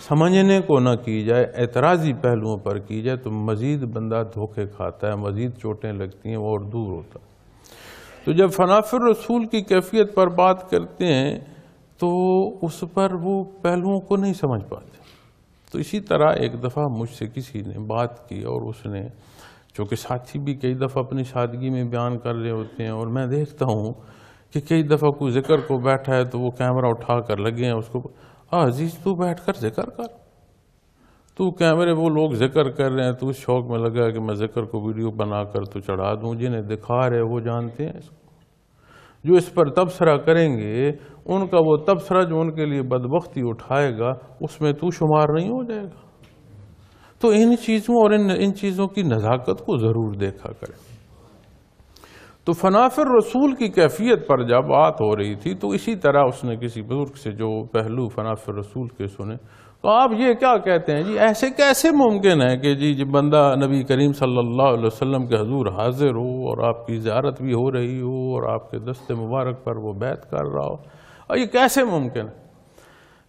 سمجھنے کو نہ کی جائے، اعتراضی پہلوؤں پر کی جائے، تو مزید بندہ دھوکے کھاتا ہے، مزید چوٹیں لگتی ہیں، وہ اور دور ہوتا ہے. تو جب فنا فی الرسول کی کیفیت پر بات کرتے ہیں تو اس پر وہ پہلوؤں کو نہیں سمجھ پاتے. تو اسی طرح ایک دفعہ مجھ سے کسی نے بات کی اور اس نے، چونکہ ساتھی بھی کئی دفعہ اپنی سادگی میں بیان کر رہے ہوتے ہیں اور میں دیکھتا ہوں کہ کئی دفعہ کوئی ذکر کو بیٹھا ہے تو وہ کیمرہ اٹھا کر لگے ہیں اس کو، عزیز تو بیٹھ کر ذکر کر، تو کیمرے وہ لوگ ذکر کر رہے ہیں تو اس شوق میں لگا کہ میں ذکر کو ویڈیو بنا کر تو چڑھا دوں. جنہیں دکھا رہے وہ جانتے ہیں اس کو. جو اس پر تبصرہ کریں گے ان کا وہ تبصرہ جو ان کے لیے بدبختی اٹھائے گا اس میں تو شمار نہیں ہو جائے گا. تو ان چیزوں اور ان چیزوں کی نزاکت کو ضرور دیکھا کریں. تو فنا فی الرسول کی کیفیت پر جب بات ہو رہی تھی تو اسی طرح اس نے کسی بزرگ سے جو پہلو فنا فی الرسول کے سنے تو آپ یہ کیا کہتے ہیں جی، ایسے کیسے ممکن ہے کہ جی بندہ نبی کریم صلی اللہ علیہ وسلم کے حضور حاضر ہو اور آپ کی زیارت بھی ہو رہی ہو اور آپ کے دست مبارک پر وہ بیعت کر رہا ہو، اور یہ کیسے ممکن ہے؟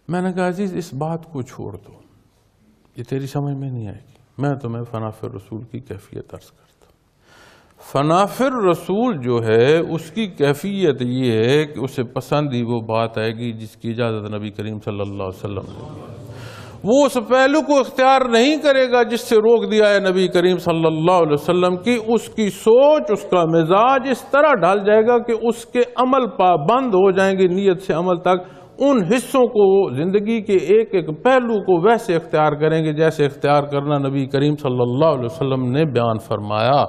میں نے کہا عزیز اس بات کو چھوڑ دو، یہ تیری سمجھ میں نہیں آئے گی. میں تمہیں فنا فی الرسول کی کیفیت عرض کرتا ہوں. فنافر رسول جو ہے اس کی کیفیت یہ ہے کہ اسے پسند ہی وہ بات آئے گی جس کی اجازت نبی کریم صلی اللہ علیہ وسلم نے دی۔ وہ اس پہلو کو اختیار نہیں کرے گا جس سے روک دیا ہے نبی کریم صلی اللہ علیہ وسلم کی سوچ، اس کا مزاج اس طرح ڈھل جائے گا کہ اس کے عمل پابند ہو جائیں گے، نیت سے عمل تک ان حصوں کو، زندگی کے ایک ایک پہلو کو ویسے اختیار کریں گے جیسے اختیار کرنا نبی کریم صلی اللہ علیہ وسلم نے بیان فرمایا۔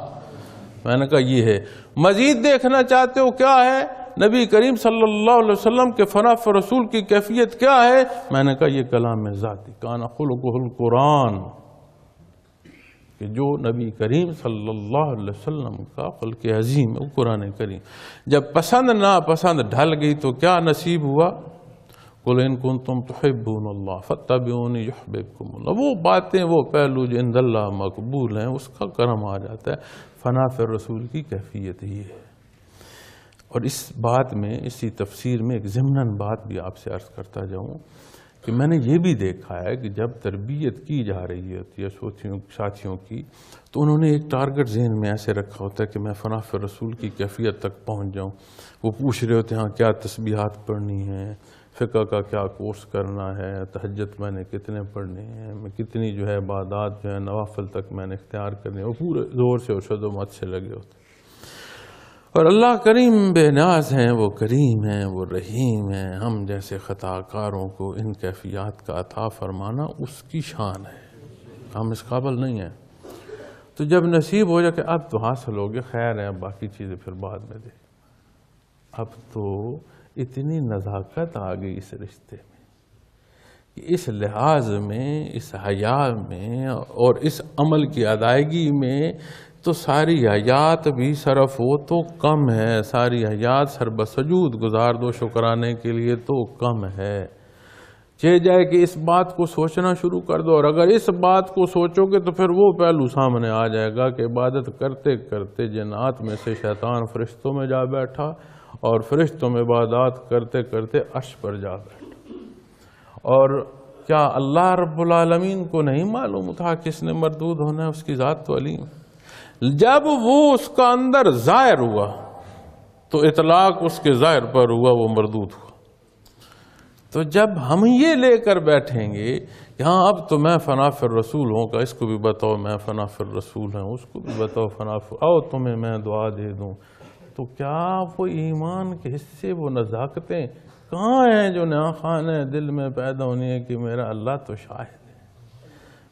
میں نے کہا یہ ہے۔ مزید دیکھنا چاہتے ہو کیا ہے نبی کریم صلی اللہ علیہ وسلم کے فنافر رسول کی کیفیت کیا ہے؟ میں نے کہا یہ کلام ذاتی، کان خلقہ القرآن، کہ جو نبی کریم صلی اللہ علیہ وسلم کا خلق عظیم ہے وہ قرآن کریم۔ جب پسند ناپسند ڈھل گئی تو کیا نصیب ہوا؟ قُلْ إِن كُنتُمْ تُحِبُّونَ اللَّهَ فَاتَّبِعُونِي يُحْبِبْكُمُ اللَّهُ۔ وہ باتیں، وہ پہلو جو عند اللہ مقبول ہیں، اس کا کرم آ جاتا ہے۔ فنافر رسول کی کیفیت ہی ہے۔ اور اس بات میں، اسی تفسیر میں ایک ضمناً بات بھی آپ سے عرض کرتا جاؤں کہ میں نے یہ بھی دیکھا ہے کہ جب تربیت کی جا رہی ہوتی ہے ساتھیوں کی، تو انہوں نے ایک ٹارگٹ ذہن میں ایسے رکھا ہوتا ہے کہ میں فنافر رسول کی کیفیت تک پہنچ جاؤں۔ وہ پوچھ رہے ہوتے ہیں ہاں کیا تسبیحات پڑھنی ہیں، فقہ کا کیا کورس کرنا ہے، تہجد میں نے کتنے پڑھنے ہیں، میں کتنی جو ہے عبادات جو ہے نوافل تک میں نے اختیار کرنے ہیں۔ وہ پورے زور سے اور شد و مت سے لگے ہوتے ہیں۔ اور اللہ کریم بے نیاز ہیں، وہ کریم ہیں، وہ رحیم ہیں۔ ہم جیسے خطا کاروں کو ان کیفیات کا عطا فرمانا اس کی شان ہے، ہم اس قابل نہیں ہیں۔ تو جب نصیب ہو جائے کہ اب تو حاصل ہو گیا، خیر ہے، اب باقی چیزیں پھر بعد میں دیں۔ اب تو اتنی نزاکت آ گئی اس رشتے میں کہ اس لحاظ میں، اس حیا میں اور اس عمل کی ادائیگی میں تو ساری حیات بھی صرف ہو تو کم ہے، ساری حیات سر بسجود گزار دو شکرانے کے لیے تو کم ہے۔ چاہے جائے کہ اس بات کو سوچنا شروع کر دو، اور اگر اس بات کو سوچو گے تو پھر وہ پہلو سامنے آ جائے گا کہ عبادت کرتے کرتے جنات میں سے شیطان فرشتوں میں جا بیٹھا، اور فرشتوں میں عبادات کرتے کرتے عرش پر جا بیٹھا۔ اور کیا اللہ رب العالمین کو نہیں معلوم تھا کہ اس نے مردود ہونا ہے؟ اس کی ذات تو علیم۔ جب وہ اس کا اندر ظاہر ہوا تو اطلاق اس کے ظاہر پر ہوا، وہ مردود ہوا۔ تو جب ہم یہ لے کر بیٹھیں گے کہ ہاں اب تو میں فنافر رسول ہوں گا، اس کو بھی بتاؤ میں فنافر رسول ہوں، اس کو بھی بتاؤ فنافر، آؤ تمہیں میں دعا دے دوں، تو کیا وہ ایمان کے حصے، وہ نزاکتیں کہاں ہیں جو نیا خانہ دل میں پیدا ہونی ہے کہ میرا اللہ تو شاہد ہے،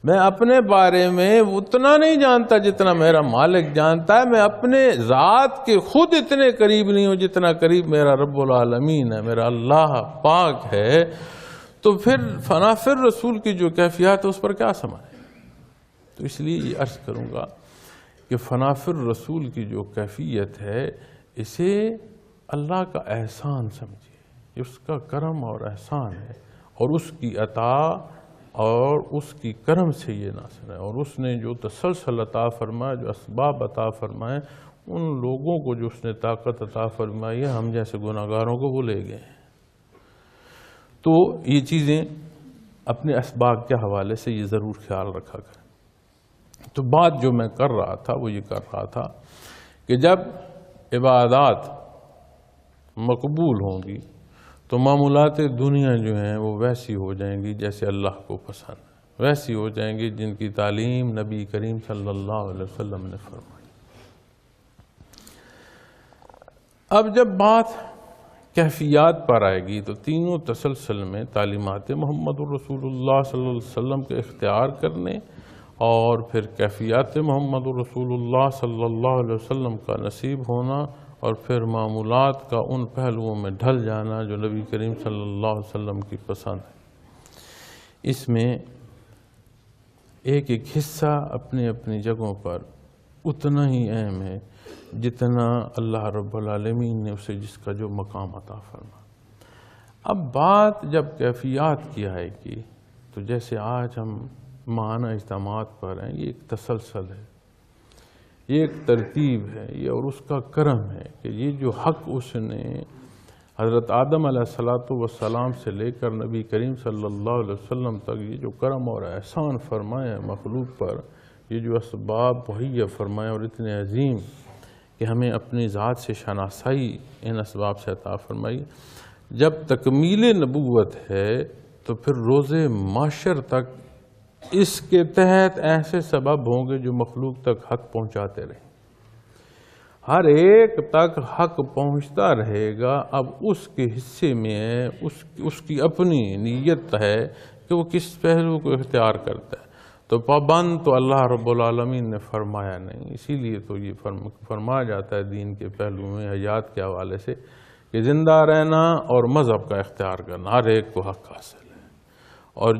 میں اپنے بارے میں اتنا نہیں جانتا جتنا میرا مالک جانتا ہے، میں اپنے ذات کے خود اتنے قریب نہیں ہوں جتنا قریب میرا رب العالمین ہے، میرا اللہ پاک ہے۔ تو پھر فنافر رسول کی جو کیفیات ہے اس پر کیا سمجھیں؟ تو اس لیے یہ عرض کروں گا کہ فنافر رسول کی جو کیفیت ہے اسے اللہ کا احسان سمجھیے، اس کا کرم اور احسان ہے، اور اس کی عطا اور اس کی کرم سے یہ ناصر ہے۔ اور اس نے جو تسلسل عطا فرمایا، جو اسباب عطا فرمائے، ان لوگوں کو جو اس نے طاقت عطا فرمائی ہے، ہم جیسے گناہگاروں کو وہ لے گئے ہیں۔ تو یہ چیزیں اپنے اسباب کے حوالے سے یہ ضرور خیال رکھا کریں۔ تو بات جو میں کر رہا تھا وہ یہ کر رہا تھا کہ جب عبادات مقبول ہوں گی تو معمولات دنیا جو ہیں وہ ویسی ہو جائیں گی جیسے اللہ کو پسند ہے، ویسی ہو جائیں گی جن کی تعلیم نبی کریم صلی اللہ علیہ وسلم نے فرمائی۔ اب جب بات کیفیات پر آئے گی تو تینوں تسلسل میں تعلیمات محمد الرسول اللہ صلی اللہ علیہ وسلم کے اختیار کرنے، اور پھر کیفیات محمد الرسول اللہ صلی اللہ علیہ وسلم کا نصیب ہونا، اور پھر معمولات کا ان پہلوؤں میں ڈھل جانا جو نبی کریم صلی اللہ علیہ وسلم کی پسند ہے۔ اس میں ایک ایک حصہ اپنی اپنی جگہوں پر اتنا ہی اہم ہے جتنا اللہ رب العالمین نے اسے جس کا جو مقام عطا فرما۔ اب بات جب کیفیات کی آئے گی تو جیسے آج ہم ماہانہ اجتماعات پر ہیں، یہ ایک تسلسل ہے، یہ ایک ترتیب ہے، یہ اور اس کا کرم ہے کہ یہ جو حق اس نے حضرت آدم علیہ السلام سے لے کر نبی کریم صلی اللہ علیہ وسلم تک یہ جو کرم اور احسان فرمائے مخلوق پر، یہ جو اسباب مہیا فرمائے اور اتنے عظیم کہ ہمیں اپنی ذات سے شناسائی ان اسباب سے عطا فرمائی۔ جب تکمیل نبوت ہے تو پھر روز معاشر تک اس کے تحت ایسے سبب ہوں گے جو مخلوق تک حق پہنچاتے رہیں، ہر ایک تک حق پہنچتا رہے گا۔ اب اس کے حصے میں ہے، اس کی اپنی نیت ہے کہ وہ کس پہلو کو اختیار کرتا ہے۔ تو پابند تو اللہ رب العالمین نے فرمایا نہیں، اسی لیے تو یہ فرمایا جاتا ہے دین کے پہلو میں حیات کے حوالے سے کہ زندہ رہنا اور مذہب کا اختیار کرنا، ہر ایک کو حق حاصل ہے، اور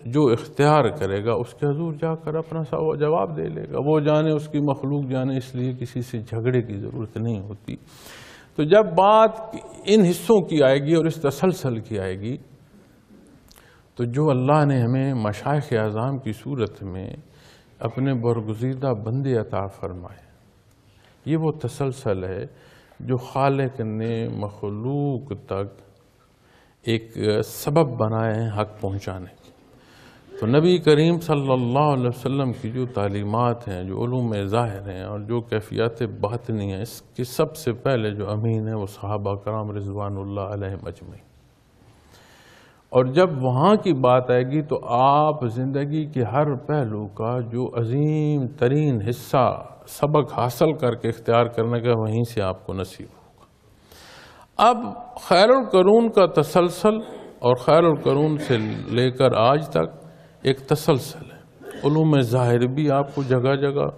جو اختیار کرے گا اس کے حضور جا کر اپنا جواب دے لے گا، وہ جانے اس کی مخلوق جانے، اس لیے کسی سے جھگڑے کی ضرورت نہیں ہوتی۔ تو جب بات ان حصوں کی آئے گی اور اس تسلسل کی آئے گی، تو جو اللہ نے ہمیں مشائخ اعظام کی صورت میں اپنے برگزیدہ بندے عطا فرمائے، یہ وہ تسلسل ہے جو خالق نے مخلوق تک ایک سبب بنائے ہیں حق پہنچانے کے۔ تو نبی کریم صلی اللہ علیہ وسلم کی جو تعلیمات ہیں، جو علوم ظاہر ہیں اور جو کیفیات باطنی ہیں، اس کے سب سے پہلے جو امین ہیں وہ صحابہ کرام رضوان اللہ علیہم اجمعین۔ اور جب وہاں کی بات آئے گی تو آپ زندگی کے ہر پہلو کا جو عظیم ترین حصہ سبق حاصل کر کے اختیار کرنے کا وہیں سے آپ کو نصیب ہوگا۔ اب خیر القرون کا تسلسل اور خیر القرون سے لے کر آج تک ایک تسلسل ہے۔ علوم ظاہر بھی آپ کو جگہ جگہ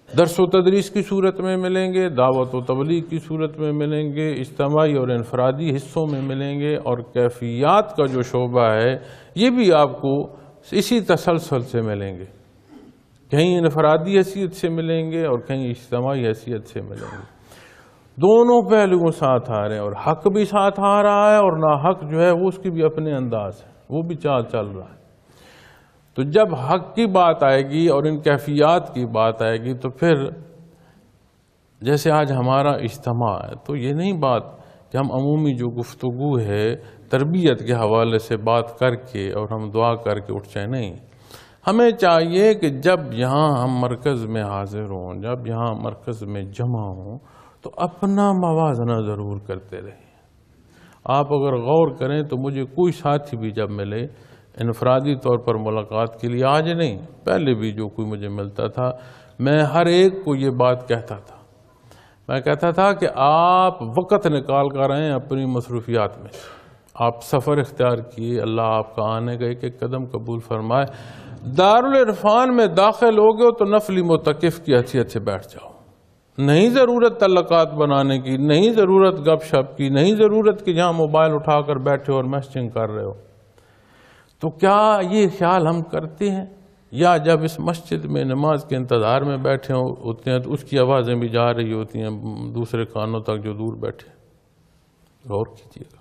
درس و تدریس کی صورت میں ملیں گے، دعوت و تبلیغ کی صورت میں ملیں گے، اجتماعی اور انفرادی حصوں میں ملیں گے، اور کیفیات کا جو شعبہ ہے یہ بھی آپ کو اسی تسلسل سے ملیں گے، کہیں انفرادی حیثیت سے ملیں گے اور کہیں اجتماعی حیثیت سے ملیں گے۔ دونوں پہلو ساتھ آ رہے ہیں، اور حق بھی ساتھ آ رہا ہے اور ناحق جو ہے وہ اس کی بھی اپنے انداز ہے، وہ بھی چال چل رہا ہے۔ تو جب حق کی بات آئے گی اور ان کیفیات کی بات آئے گی تو پھر جیسے آج ہمارا اجتماع ہے، تو یہ نہیں بات کہ ہم عمومی جو گفتگو ہے تربیت کے حوالے سے بات کر کے اور ہم دعا کر کے اٹھ جائیں، نہیں، ہمیں چاہیے کہ جب یہاں ہم مرکز میں حاضر ہوں، جب یہاں مرکز میں جمع ہوں، تو اپنا موازنہ ضرور کرتے رہیں۔ آپ اگر غور کریں تو مجھے کوئی ساتھی بھی جب ملے انفرادی طور پر ملاقات کے لیے، آج نہیں پہلے بھی جو کوئی مجھے ملتا تھا، میں ہر ایک کو یہ بات کہتا تھا، میں کہتا تھا کہ آپ وقت نکال کر رہے ہیں اپنی مصروفیات میں، آپ سفر اختیار کیے، اللہ آپ کا آنے کا ایک ایک قدم قبول فرمائے، دارالعرفان میں داخل ہو گئے تو نفلی متقف کی حیثیت سے بیٹھ جاؤ، نہیں ضرورت تعلقات بنانے کی، نہیں ضرورت گپ شپ کی، نہیں ضرورت کہ جہاں موبائل اٹھا کر بیٹھے اور میسجنگ کر رہے ہو۔ تو کیا یہ خیال ہم کرتے ہیں؟ یا جب اس مسجد میں نماز کے انتظار میں بیٹھے ہوتے ہیں تو اس کی آوازیں بھی جا رہی ہوتی ہیں دوسرے کانوں تک جو دور بیٹھے، غور کیجیے گا۔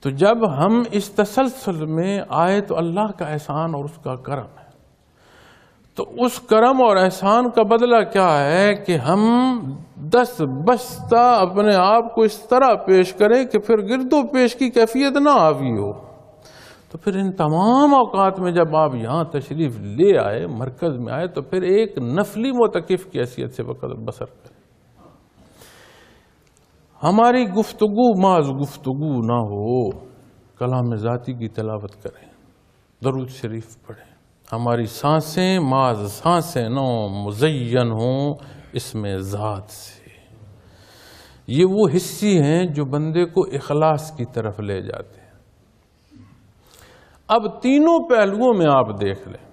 تو جب ہم اس تسلسل میں آئے تو اللہ کا احسان اور اس کا کرم ہے، تو اس کرم اور احسان کا بدلہ کیا ہے کہ ہم دست بستہ اپنے آپ کو اس طرح پیش کریں کہ پھر گرد و پیش کی کیفیت نہ حاوی ہو۔ تو پھر ان تمام اوقات میں جب آپ یہاں تشریف لے آئے، مرکز میں آئے، تو پھر ایک نفلی معتکف کی حیثیت سے وقت بسر کریں۔ ہماری گفتگو محض گفتگو نہ ہو، کلام ذاتی کی تلاوت کریں، درود شریف پڑھیں، ہماری سانسیں محض سانسیں نہ مزین ہوں اس میں ذات سے۔ یہ وہ حصے ہیں جو بندے کو اخلاص کی طرف لے جاتے ہیں۔ اب تینوں پہلوؤں میں آپ دیکھ لیں،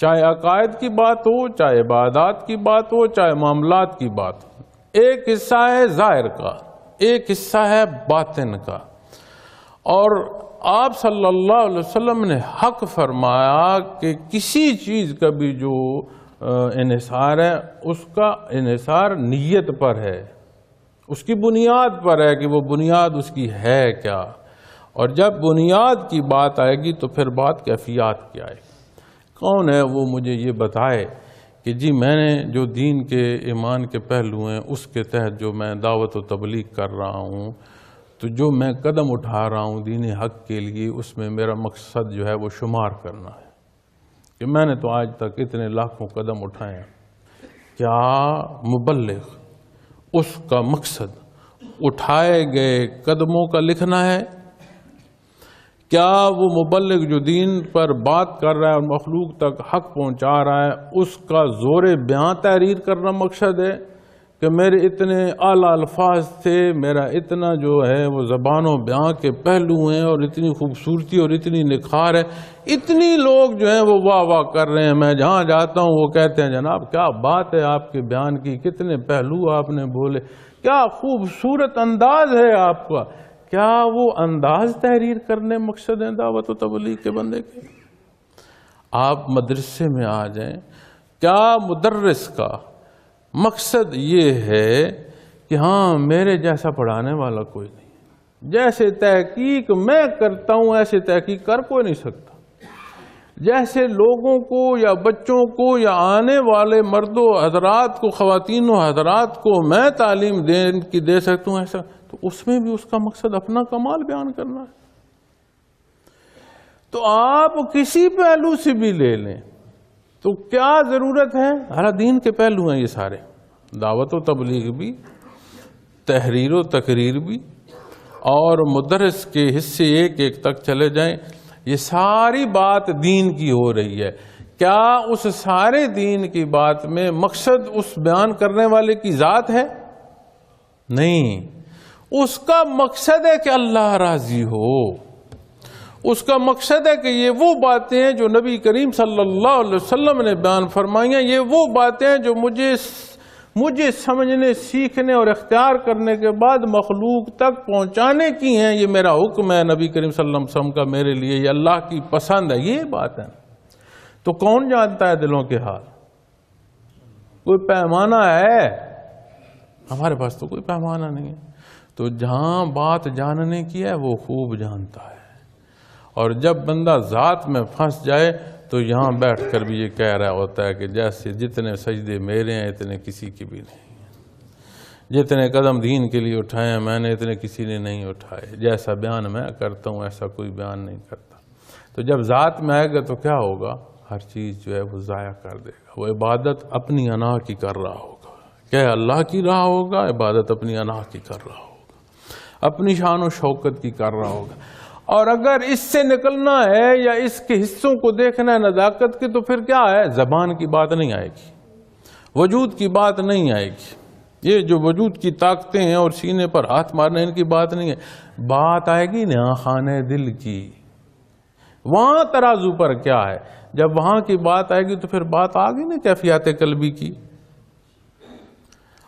چاہے عقائد کی بات ہو، چاہے عبادات کی بات ہو، چاہے معاملات کی بات ہو، ایک حصہ ہے ظاہر کا، ایک حصہ ہے باطن کا، اور آپ صلی اللہ علیہ وسلم نے حق فرمایا کہ کسی چیز کا بھی جو انحصار ہے اس کا انحصار نیت پر ہے، اس کی بنیاد پر ہے کہ وہ بنیاد اس کی ہے کیا، اور جب بنیاد کی بات آئے گی تو پھر بات کیفیات کی آئے گی۔ کون ہے وہ مجھے یہ بتائے کہ جی میں نے جو دین کے ایمان کے پہلو ہیں اس کے تحت جو میں دعوت و تبلیغ کر رہا ہوں، تو جو میں قدم اٹھا رہا ہوں دین حق کے لیے، اس میں میرا مقصد جو ہے وہ شمار کرنا ہے کہ میں نے تو آج تک اتنے لاکھوں قدم اٹھائے ہیں، کیا مبلغ اس کا مقصد اٹھائے گئے قدموں کا لکھنا ہے؟ کیا وہ مبلغ جو دین پر بات کر رہا ہے اور مخلوق تک حق پہنچا رہا ہے اس کا زور بیان تحریر کرنا مقصد ہے کہ میرے اتنے اعلیٰ الفاظ تھے، میرا اتنا جو ہے وہ زبان و بیان کے پہلو ہیں اور اتنی خوبصورتی اور اتنی نکھار ہے، اتنی لوگ جو ہیں وہ واہ واہ کر رہے ہیں، میں جہاں جاتا ہوں وہ کہتے ہیں جناب کیا بات ہے آپ کے بیان کی، کتنے پہلو آپ نے بولے، کیا خوبصورت انداز ہے آپ کا۔ کیا وہ انداز تحریر کرنے مقصد ہیں دعوت و تبلیغ کے بندے کے؟ آپ مدرسے میں آ جائیں، کیا مدرس کا مقصد یہ ہے کہ ہاں میرے جیسا پڑھانے والا کوئی نہیں، جیسے تحقیق میں کرتا ہوں ایسے تحقیق کر کوئی نہیں سکتا، جیسے لوگوں کو یا بچوں کو یا آنے والے مرد و حضرات کو، خواتین و حضرات کو میں تعلیم دے سکتا ہوں ایسا، تو اس میں بھی اس کا مقصد اپنا کمال بیان کرنا ہے۔ تو آپ کسی پہلو سے بھی لے لیں تو کیا ضرورت ہے؟ ہر دین کے پہلو ہیں یہ سارے، دعوت و تبلیغ بھی، تحریر و تقریر بھی، اور مدرس کے حصے ایک ایک تک چلے جائیں، یہ ساری بات دین کی ہو رہی ہے۔ کیا اس سارے دین کی بات میں مقصد اس بیان کرنے والے کی ذات ہے؟ نہیں، اس کا مقصد ہے کہ اللہ راضی ہو، اس کا مقصد ہے کہ یہ وہ باتیں ہیں جو نبی کریم صلی اللہ علیہ وسلم نے بیان فرمائی ہیں، یہ وہ باتیں ہیں جو مجھے سمجھنے، سیکھنے اور اختیار کرنے کے بعد مخلوق تک پہنچانے کی ہیں، یہ میرا حکم ہے نبی کریم صلی اللہ علیہ وسلم کا میرے لیے، یہ اللہ کی پسند ہے، یہ بات ہے۔ تو کون جانتا ہے دلوں کے حال؟ کوئی پیمانہ ہے؟ ہمارے پاس تو کوئی پیمانہ نہیں ہے۔ تو جہاں بات جاننے کی ہے وہ خوب جانتا ہے، اور جب بندہ ذات میں پھنس جائے تو یہاں بیٹھ کر بھی یہ کہہ رہا ہوتا ہے کہ جیسے جتنے سجدے میرے ہیں اتنے کسی کی بھی نہیں ہیں، جتنے قدم دین کے لیے اٹھائے ہیں میں نے اتنے کسی نے نہیں اٹھائے، جیسا بیان میں کرتا ہوں ایسا کوئی بیان نہیں کرتا۔ تو جب ذات میں آئے گا تو کیا ہوگا؟ ہر چیز جو ہے وہ ضائع کر دے گا، وہ عبادت اپنی انا کی کر رہا ہوگا، کیا اللہ کی رہا ہوگا، عبادت اپنی انا کی کر رہا ہوگا، اپنی شان و شوکت کی کر رہا ہوگا۔ اور اگر اس سے نکلنا ہے یا اس کے حصوں کو دیکھنا ہے نزاکت کی، تو پھر کیا ہے؟ زبان کی بات نہیں آئے گی، وجود کی بات نہیں آئے گی، یہ جو وجود کی طاقتیں ہیں اور سینے پر ہاتھ مارنے ان کی بات نہیں ہے، بات آئے گی نا خانے دل کی۔ وہاں ترازو پر کیا ہے؟ جب وہاں کی بات آئے گی تو پھر بات آ گئی نا کیفیات قلبی کی،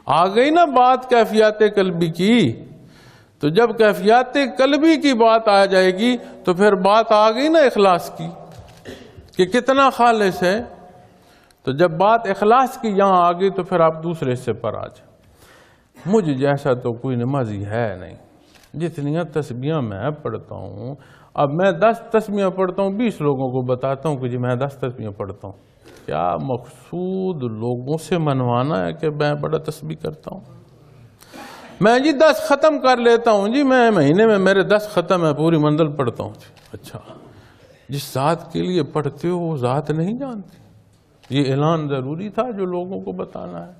آ گئی نا بات کیفیات قلبی کی۔ تو جب کیفیات قلبی کی بات آ جائے گی تو پھر بات آ گئی نا اخلاص کی کہ کتنا خالص ہے۔ تو جب بات اخلاص کی یہاں آ گئی تو پھر آپ دوسرے حصے پر آ جائیں۔ مجھے جیسا تو کوئی نمازی ہے نہیں، جتنی تسبیحاں میں پڑھتا ہوں، اب میں 10 تسبیحاں پڑھتا ہوں، 20 لوگوں کو بتاتا ہوں کہ جی میں 10 تسبیحاں پڑھتا ہوں، کیا مقصود لوگوں سے منوانا ہے کہ میں بڑا تسبیح کرتا ہوں؟ میں جی 10 ختم کر لیتا ہوں، جی میں مہینے میں میرے 10 ختم ہے، پوری منزل پڑھتا ہوں۔ اچھا، جس ذات کے لیے پڑھتے ہو وہ ذات نہیں جانتی، یہ اعلان ضروری تھا جو لوگوں کو بتانا ہے۔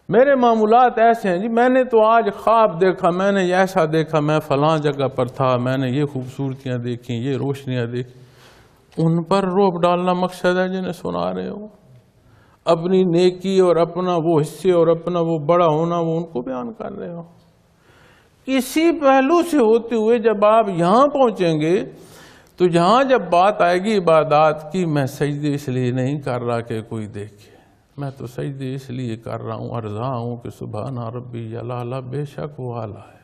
میرے معمولات ایسے ہیں جی، میں نے تو آج خواب دیکھا، میں نے ایسا دیکھا، میں فلاں جگہ پر تھا، میں نے یہ خوبصورتیاں دیکھی، یہ روشنیاں دیکھی، ان پر روب ڈالنا مقصد ہے جنہیں سنا رہے ہو؟ اپنی نیکی اور اپنا وہ حصے اور اپنا وہ بڑا ہونا وہ ان کو بیان کر رہے ہو؟ کسی پہلو سے ہوتے ہوئے جب آپ یہاں پہنچیں گے تو یہاں جب بات آئے گی عبادات کی، میں سجدے اس لیے نہیں کر رہا کہ کوئی دیکھے، میں تو سجدے اس لیے کر رہا ہوں، ارزاں ہوں کہ سبحان ربی الاعلیٰ، بے شک وہ اعلیٰ ہے،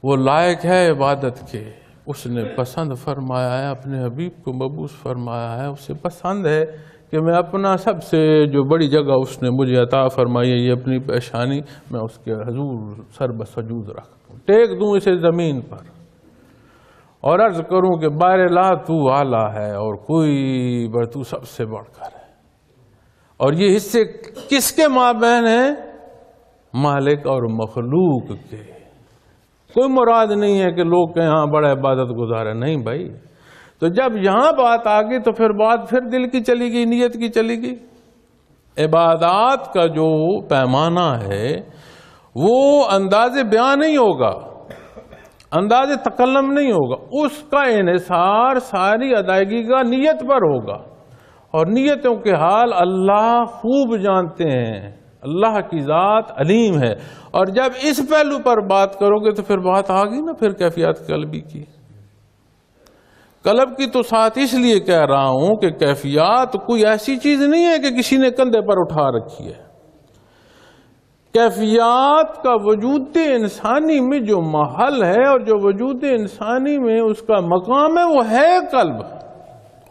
وہ لائق ہے عبادت کے، اس نے پسند فرمایا ہے، اپنے حبیب کو مبعوث فرمایا ہے، اسے پسند ہے کہ میں اپنا سب سے جو بڑی جگہ اس نے مجھے عطا فرمائی ہے، یہ اپنی پیشانی، میں اس کے حضور سر بسجود رکھ دوں، ٹیک دوں اسے زمین پر، اور عرض کروں کہ بار لا تو اعلیٰ ہے اور کوئی بر تو سب سے بڑھ کر ہے۔ اور یہ حصے کس کے مابین ہیں؟ مالک اور مخلوق کے۔ کوئی مراد نہیں ہے کہ لوگ کہیں ہاں بڑا عبادت گزار ہے، نہیں بھائی۔ تو جب یہاں بات آ گئی تو پھر بات پھر دل کی چلی گئی، نیت کی چلی گئی۔ عبادات کا جو پیمانہ ہے وہ انداز بیان نہیں ہوگا، انداز تکلم نہیں ہوگا، اس کا انحصار ساری ادائیگی کا نیت پر ہوگا، اور نیتوں کے حال اللہ خوب جانتے ہیں، اللہ کی ذات علیم ہے۔ اور جب اس پہلو پر بات کرو گے تو پھر بات آ گئی نا پھر کیفیات قلبی کی۔ قلب کی تو ساتھ اس لیے کہہ رہا ہوں کہ کیفیات کوئی ایسی چیز نہیں ہے کہ کسی نے کندھے پر اٹھا رکھی ہے۔ کیفیات کا وجود انسانی میں جو محل ہے اور جو وجود انسانی میں اس کا مقام ہے وہ ہے قلب،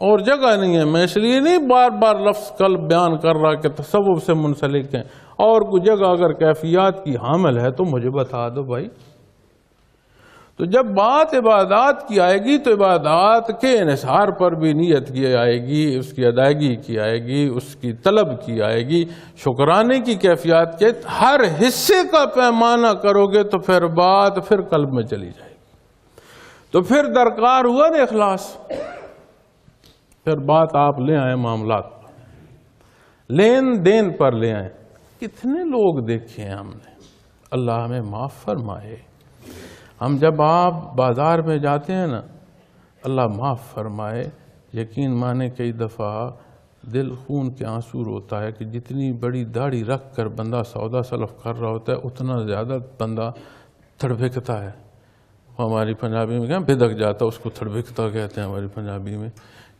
اور جگہ نہیں ہے۔ میں اس لیے نہیں بار بار لفظ قلب بیان کر رہا کہ تصوف سے منسلک ہیں، اور کوئی جگہ اگر کیفیات کی حامل ہے تو مجھے بتا دو بھائی۔ تو جب بات عبادات کی آئے گی تو عبادات کے انحصار پر بھی نیت کی آئے گی، اس کی ادائیگی کی آئے گی، اس کی طلب کی آئے گی، شکرانے کی کیفیات کے ہر حصے کا پیمانہ کرو گے تو پھر بات پھر قلب میں چلی جائے گی۔ تو پھر درکار ہوا نا اخلاص۔ پھر بات آپ لے آئیں معاملات پر، لین دین پر لے آئیں۔ کتنے لوگ دیکھے ہیں ہم نے، اللہ ہمیں معاف فرمائے، ہم جب آپ بازار میں جاتے ہیں نا، اللہ معاف فرمائے، یقین مانے کئی دفعہ دل خون کے آنسو روتا ہے کہ جتنی بڑی داڑھی رکھ کر بندہ سودا سلف کر رہا ہوتا ہے اتنا زیادہ بندہ تھڑبکتا ہے۔ ہماری پنجابی میں کہیں بدک جاتا، اس کو تھڑبکتا کہتے ہیں ہماری پنجابی میں،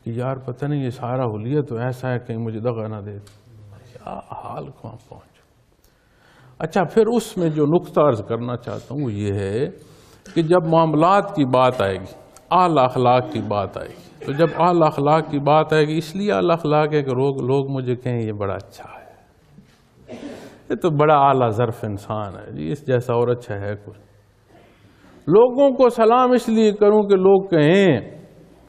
کہ یار پتہ نہیں یہ سارا حلیہ تو ایسا ہے کہیں مجھے دغا نہ دے، کیا حال کہاں پہنچ۔ اچھا، پھر اس میں جو نقطہ عرض کرنا چاہتا ہوں وہ یہ ہے کہ جب معاملات کی بات آئے گی، اعلیٰ اخلاق کی بات آئے گی، تو جب اعلیٰ اخلاق کی بات آئے گی، اس لیے اعلیٰ اخلاق ہے کہ لوگ مجھے کہیں یہ بڑا اچھا ہے، یہ تو بڑا اعلیٰ ظرف انسان ہے جی، اس جیسا اور اچھا ہے کوئی۔ لوگوں کو سلام اس لیے کروں کہ لوگ کہیں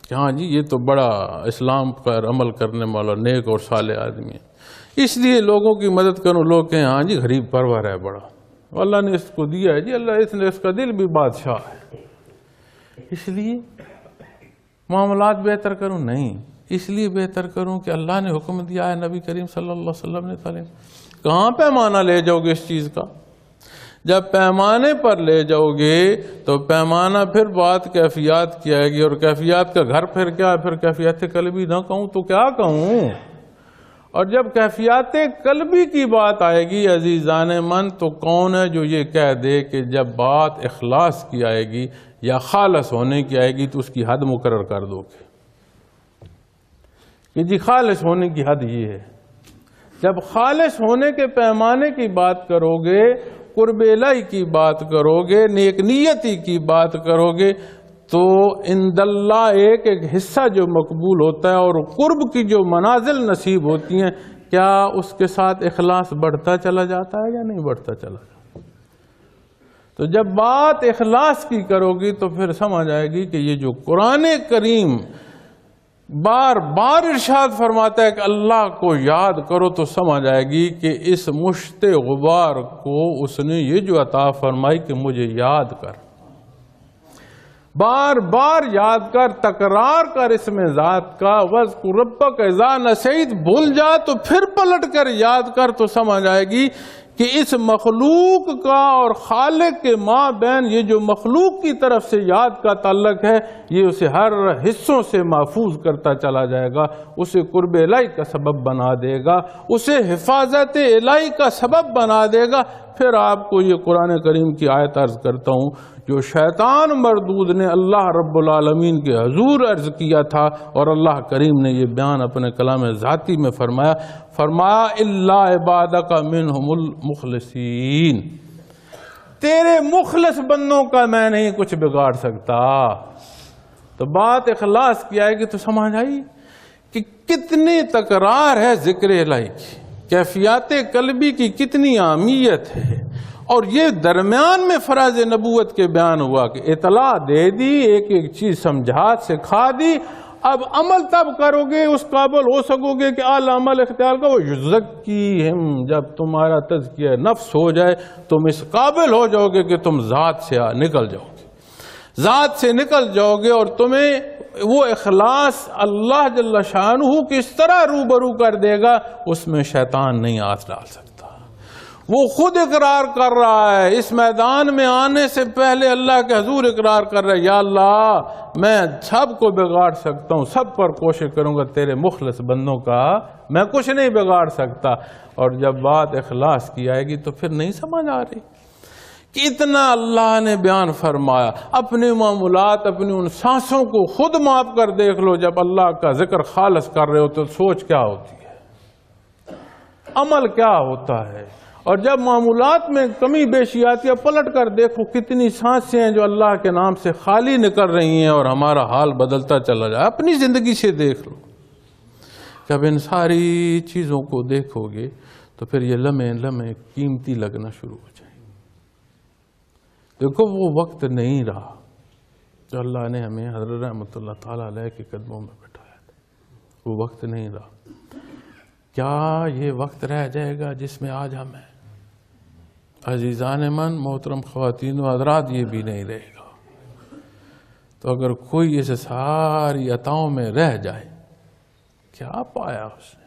کہ ہاں جی یہ تو بڑا اسلام پر عمل کرنے والا نیک اور صالح آدمی ہے، اس لیے لوگوں کی مدد کروں، لوگ کہیں ہاں جی غریب پرور ہے بڑا، اللہ نے اس کو دیا ہے جی، اللہ اس کا دل بھی بادشاہ ہے، اس لیے معاملات بہتر کروں نہیں، اس لیے بہتر کروں کہ اللہ نے حکم دیا ہے، نبی کریم صلی اللہ علیہ وسلم نے تعلیم۔ کہاں پیمانہ لے جاؤ گے اس چیز کا؟ جب پیمانے پر لے جاؤ گے تو پیمانہ پھر بات کیفیات کی آئے گی، اور کیفیات کا گھر پھر کیا ہے؟ پھر کیفیات قلبی نہ کہوں تو کیا کہوں؟ اور جب کیفیات قلبی کی بات آئے گی عزیزان من، تو کون ہے جو یہ کہہ دے کہ جب بات اخلاص کی آئے گی یا خالص ہونے کی آئے گی تو اس کی حد مقرر کر دو گے کہ جی خالص ہونے کی حد یہ ہے۔ جب خالص ہونے کے پیمانے کی بات کرو گے، قرب الہی کی بات کرو گے، نیک نیتی کی بات کرو گے، تو عند اللہ ایک حصہ جو مقبول ہوتا ہے اور قرب کی جو منازل نصیب ہوتی ہیں، کیا اس کے ساتھ اخلاص بڑھتا چلا جاتا ہے یا نہیں بڑھتا چلا جاتا؟ تو جب بات اخلاص کی کرو گی تو پھر سمجھ آئے گی کہ یہ جو قرآن کریم بار بار ارشاد فرماتا ہے کہ اللہ کو یاد کرو، تو سمجھ آئے گی کہ اس مشت غبار کو اس نے یہ جو عطا فرمائی کہ مجھے یاد کر، بار بار یاد کر، تکرار کر اس میں ذات کا، وَاذْكُرْ رَبَّكَ إِذَا نَسِيتَ، بھول جا تو پھر پلٹ کر یاد کر، تو سمجھ آئے گی کہ اس مخلوق کا اور خالق کے مابین یہ جو مخلوق کی طرف سے یاد کا تعلق ہے، یہ اسے ہر حصوں سے محفوظ کرتا چلا جائے گا، اسے قرب الہی کا سبب بنا دے گا، اسے حفاظت الہی کا سبب بنا دے گا۔ پھر آپ کو یہ قرآن کریم کی آیت عرض کرتا ہوں جو شیطان مردود نے اللہ رب العالمین کے حضور عرض کیا تھا، اور اللہ کریم نے یہ بیان اپنے کلام ذاتی میں فرمایا اِلَّا عِبَادَكَ مِنْهُمُ الْمُخْلَصِينَ، تیرے مخلص بندوں کا میں نہیں کچھ بگاڑ سکتا۔ تو بات اخلاص کی آئے گی تو سمجھ آئی کہ کتنی تکرار ہے ذکر الہی کی، کیفیات قلبی کی کتنی اہمیت ہے، اور یہ درمیان میں فراز نبوت کے بیان ہوا کہ اطلاع دے دی، ایک ایک چیز سمجھا سکھا دی، اب عمل تب کرو گے، اس قابل ہو سکو گے کہ اعلیٰ عمل اختیار کرو، یزکیہم، جب تمہارا تزکیہ نفس ہو جائے تم اس قابل ہو جاؤ گے کہ تم ذات سے نکل جاؤ گے، ذات سے نکل جاؤ گے، اور تمہیں وہ اخلاص اللہ جل شانہ کس طرح روبرو کر دے گا، اس میں شیطان نہیں ہاتھ ڈال سکتا۔ وہ خود اقرار کر رہا ہے، اس میدان میں آنے سے پہلے اللہ کے حضور اقرار کر رہا ہے، یا اللہ میں سب کو بگاڑ سکتا ہوں، سب پر کوشش کروں گا، تیرے مخلص بندوں کا میں کچھ نہیں بگاڑ سکتا۔ اور جب بات اخلاص کی آئے گی تو پھر نہیں سمجھ آ رہی کہ اتنا اللہ نے بیان فرمایا۔ اپنے معمولات، اپنی ان سانسوں کو خود معاف کر دیکھ لو، جب اللہ کا ذکر خالص کر رہے ہو تو سوچ کیا ہوتی ہے، عمل کیا ہوتا ہے۔ اور جب معمولات میں کمی بیشی آتی ہے، پلٹ کر دیکھو کتنی سانسیں ہیں جو اللہ کے نام سے خالی نکل رہی ہیں، اور ہمارا حال بدلتا چلا جائے۔ اپنی زندگی سے دیکھ لو، جب ان ساری چیزوں کو دیکھو گے تو پھر یہ لمحے لمحے قیمتی لگنا شروع ہو جائیں۔ دیکھو وہ وقت نہیں رہا جو اللہ نے ہمیں حضرت رحمۃ اللہ تعالیٰ علیہ کے قدموں میں بٹھایا تھا، وہ وقت نہیں رہا۔ کیا یہ وقت رہ جائے گا جس میں آج ہم ہیں؟ عزیزان من، محترم خواتین و حضرات، یہ بھی نہیں رہے گا۔ تو اگر کوئی اس ساری عطاؤں میں رہ جائے، کیا پایا اس نے؟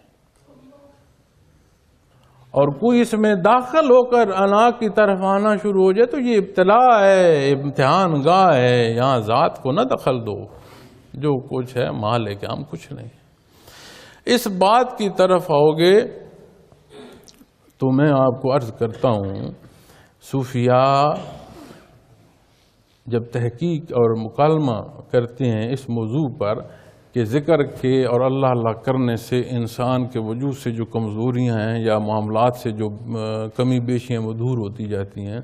اور کوئی اس میں داخل ہو کر انا کی طرف آنا شروع ہو جائے تو یہ ابتلا ہے، امتحان گاہ ہے، یہاں ذات کو نہ دخل دو، جو کچھ ہے مالک ہم کچھ نہیں۔ اس بات کی طرف آؤ گے تو میں آپ کو عرض کرتا ہوں، صوفیاء جب تحقیق اور مکالمہ کرتے ہیں اس موضوع پر کہ ذکر کے اور اللہ کرنے سے انسان کے وجود سے جو کمزوریاں ہیں یا معاملات سے جو کمی بیشیاں وہ دور ہوتی جاتی ہیں،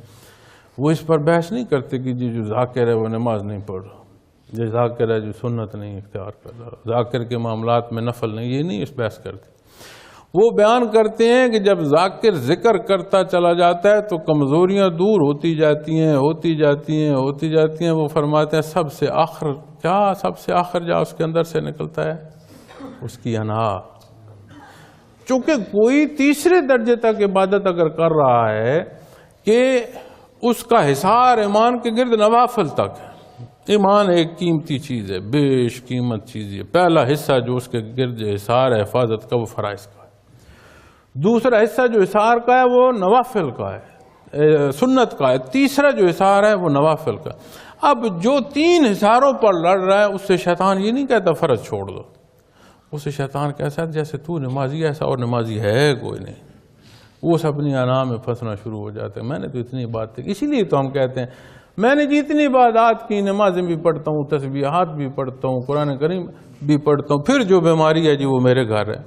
وہ اس پر بحث نہیں کرتے کہ جو ذاکر ہے وہ نماز نہیں پڑھ رہا، جو ذاکر ہے جو سنت نہیں اختیار کر رہا، ذاکر کے معاملات میں نفل نہیں، یہ نہیں اس بحث کرتے۔ وہ بیان کرتے ہیں کہ جب ذاکر ذکر کرتا چلا جاتا ہے تو کمزوریاں دور ہوتی جاتی ہیں، ہوتی جاتی ہیں، ہوتی جاتی ہیں۔ وہ فرماتے ہیں سب سے آخر کیا، سب سے آخر جا اس کے اندر سے نکلتا ہے اس کی انا۔ چونکہ کوئی تیسرے درجے تک عبادت اگر کر رہا ہے کہ اس کا حصار ایمان کے گرد نوافل تک ہے۔ ایمان ایک قیمتی چیز ہے، بیش قیمت چیز ہے۔ پہلا حصہ جو اس کے گرد حصار ہے حفاظت کا، وہ فرائض کا ہے۔ دوسرا حصہ جو حصار کا ہے وہ نوافل کا ہے، سنت کا ہے۔ تیسرا جو حصار ہے وہ نوافل کا۔ اب جو تین حصاروں پر لڑ رہا ہے اس سے شیطان یہ نہیں کہتا فرض چھوڑ دو، اس سے شیطان کہتا ہے جیسے تو نمازی ایسا اور نمازی ہے کوئی نہیں۔ وہ سب اپنی انا میں پھنسنا شروع ہو جاتے ہیں۔ میں نے تو اتنی بات کی، اسی لیے تو ہم کہتے ہیں میں نے جتنی عبادات کی، نمازیں بھی پڑھتا ہوں، تسبیحات بھی پڑھتا ہوں، قرآن کریم بھی پڑھتا ہوں، پھر جو بیماری ہے جی وہ میرے گھر ہے،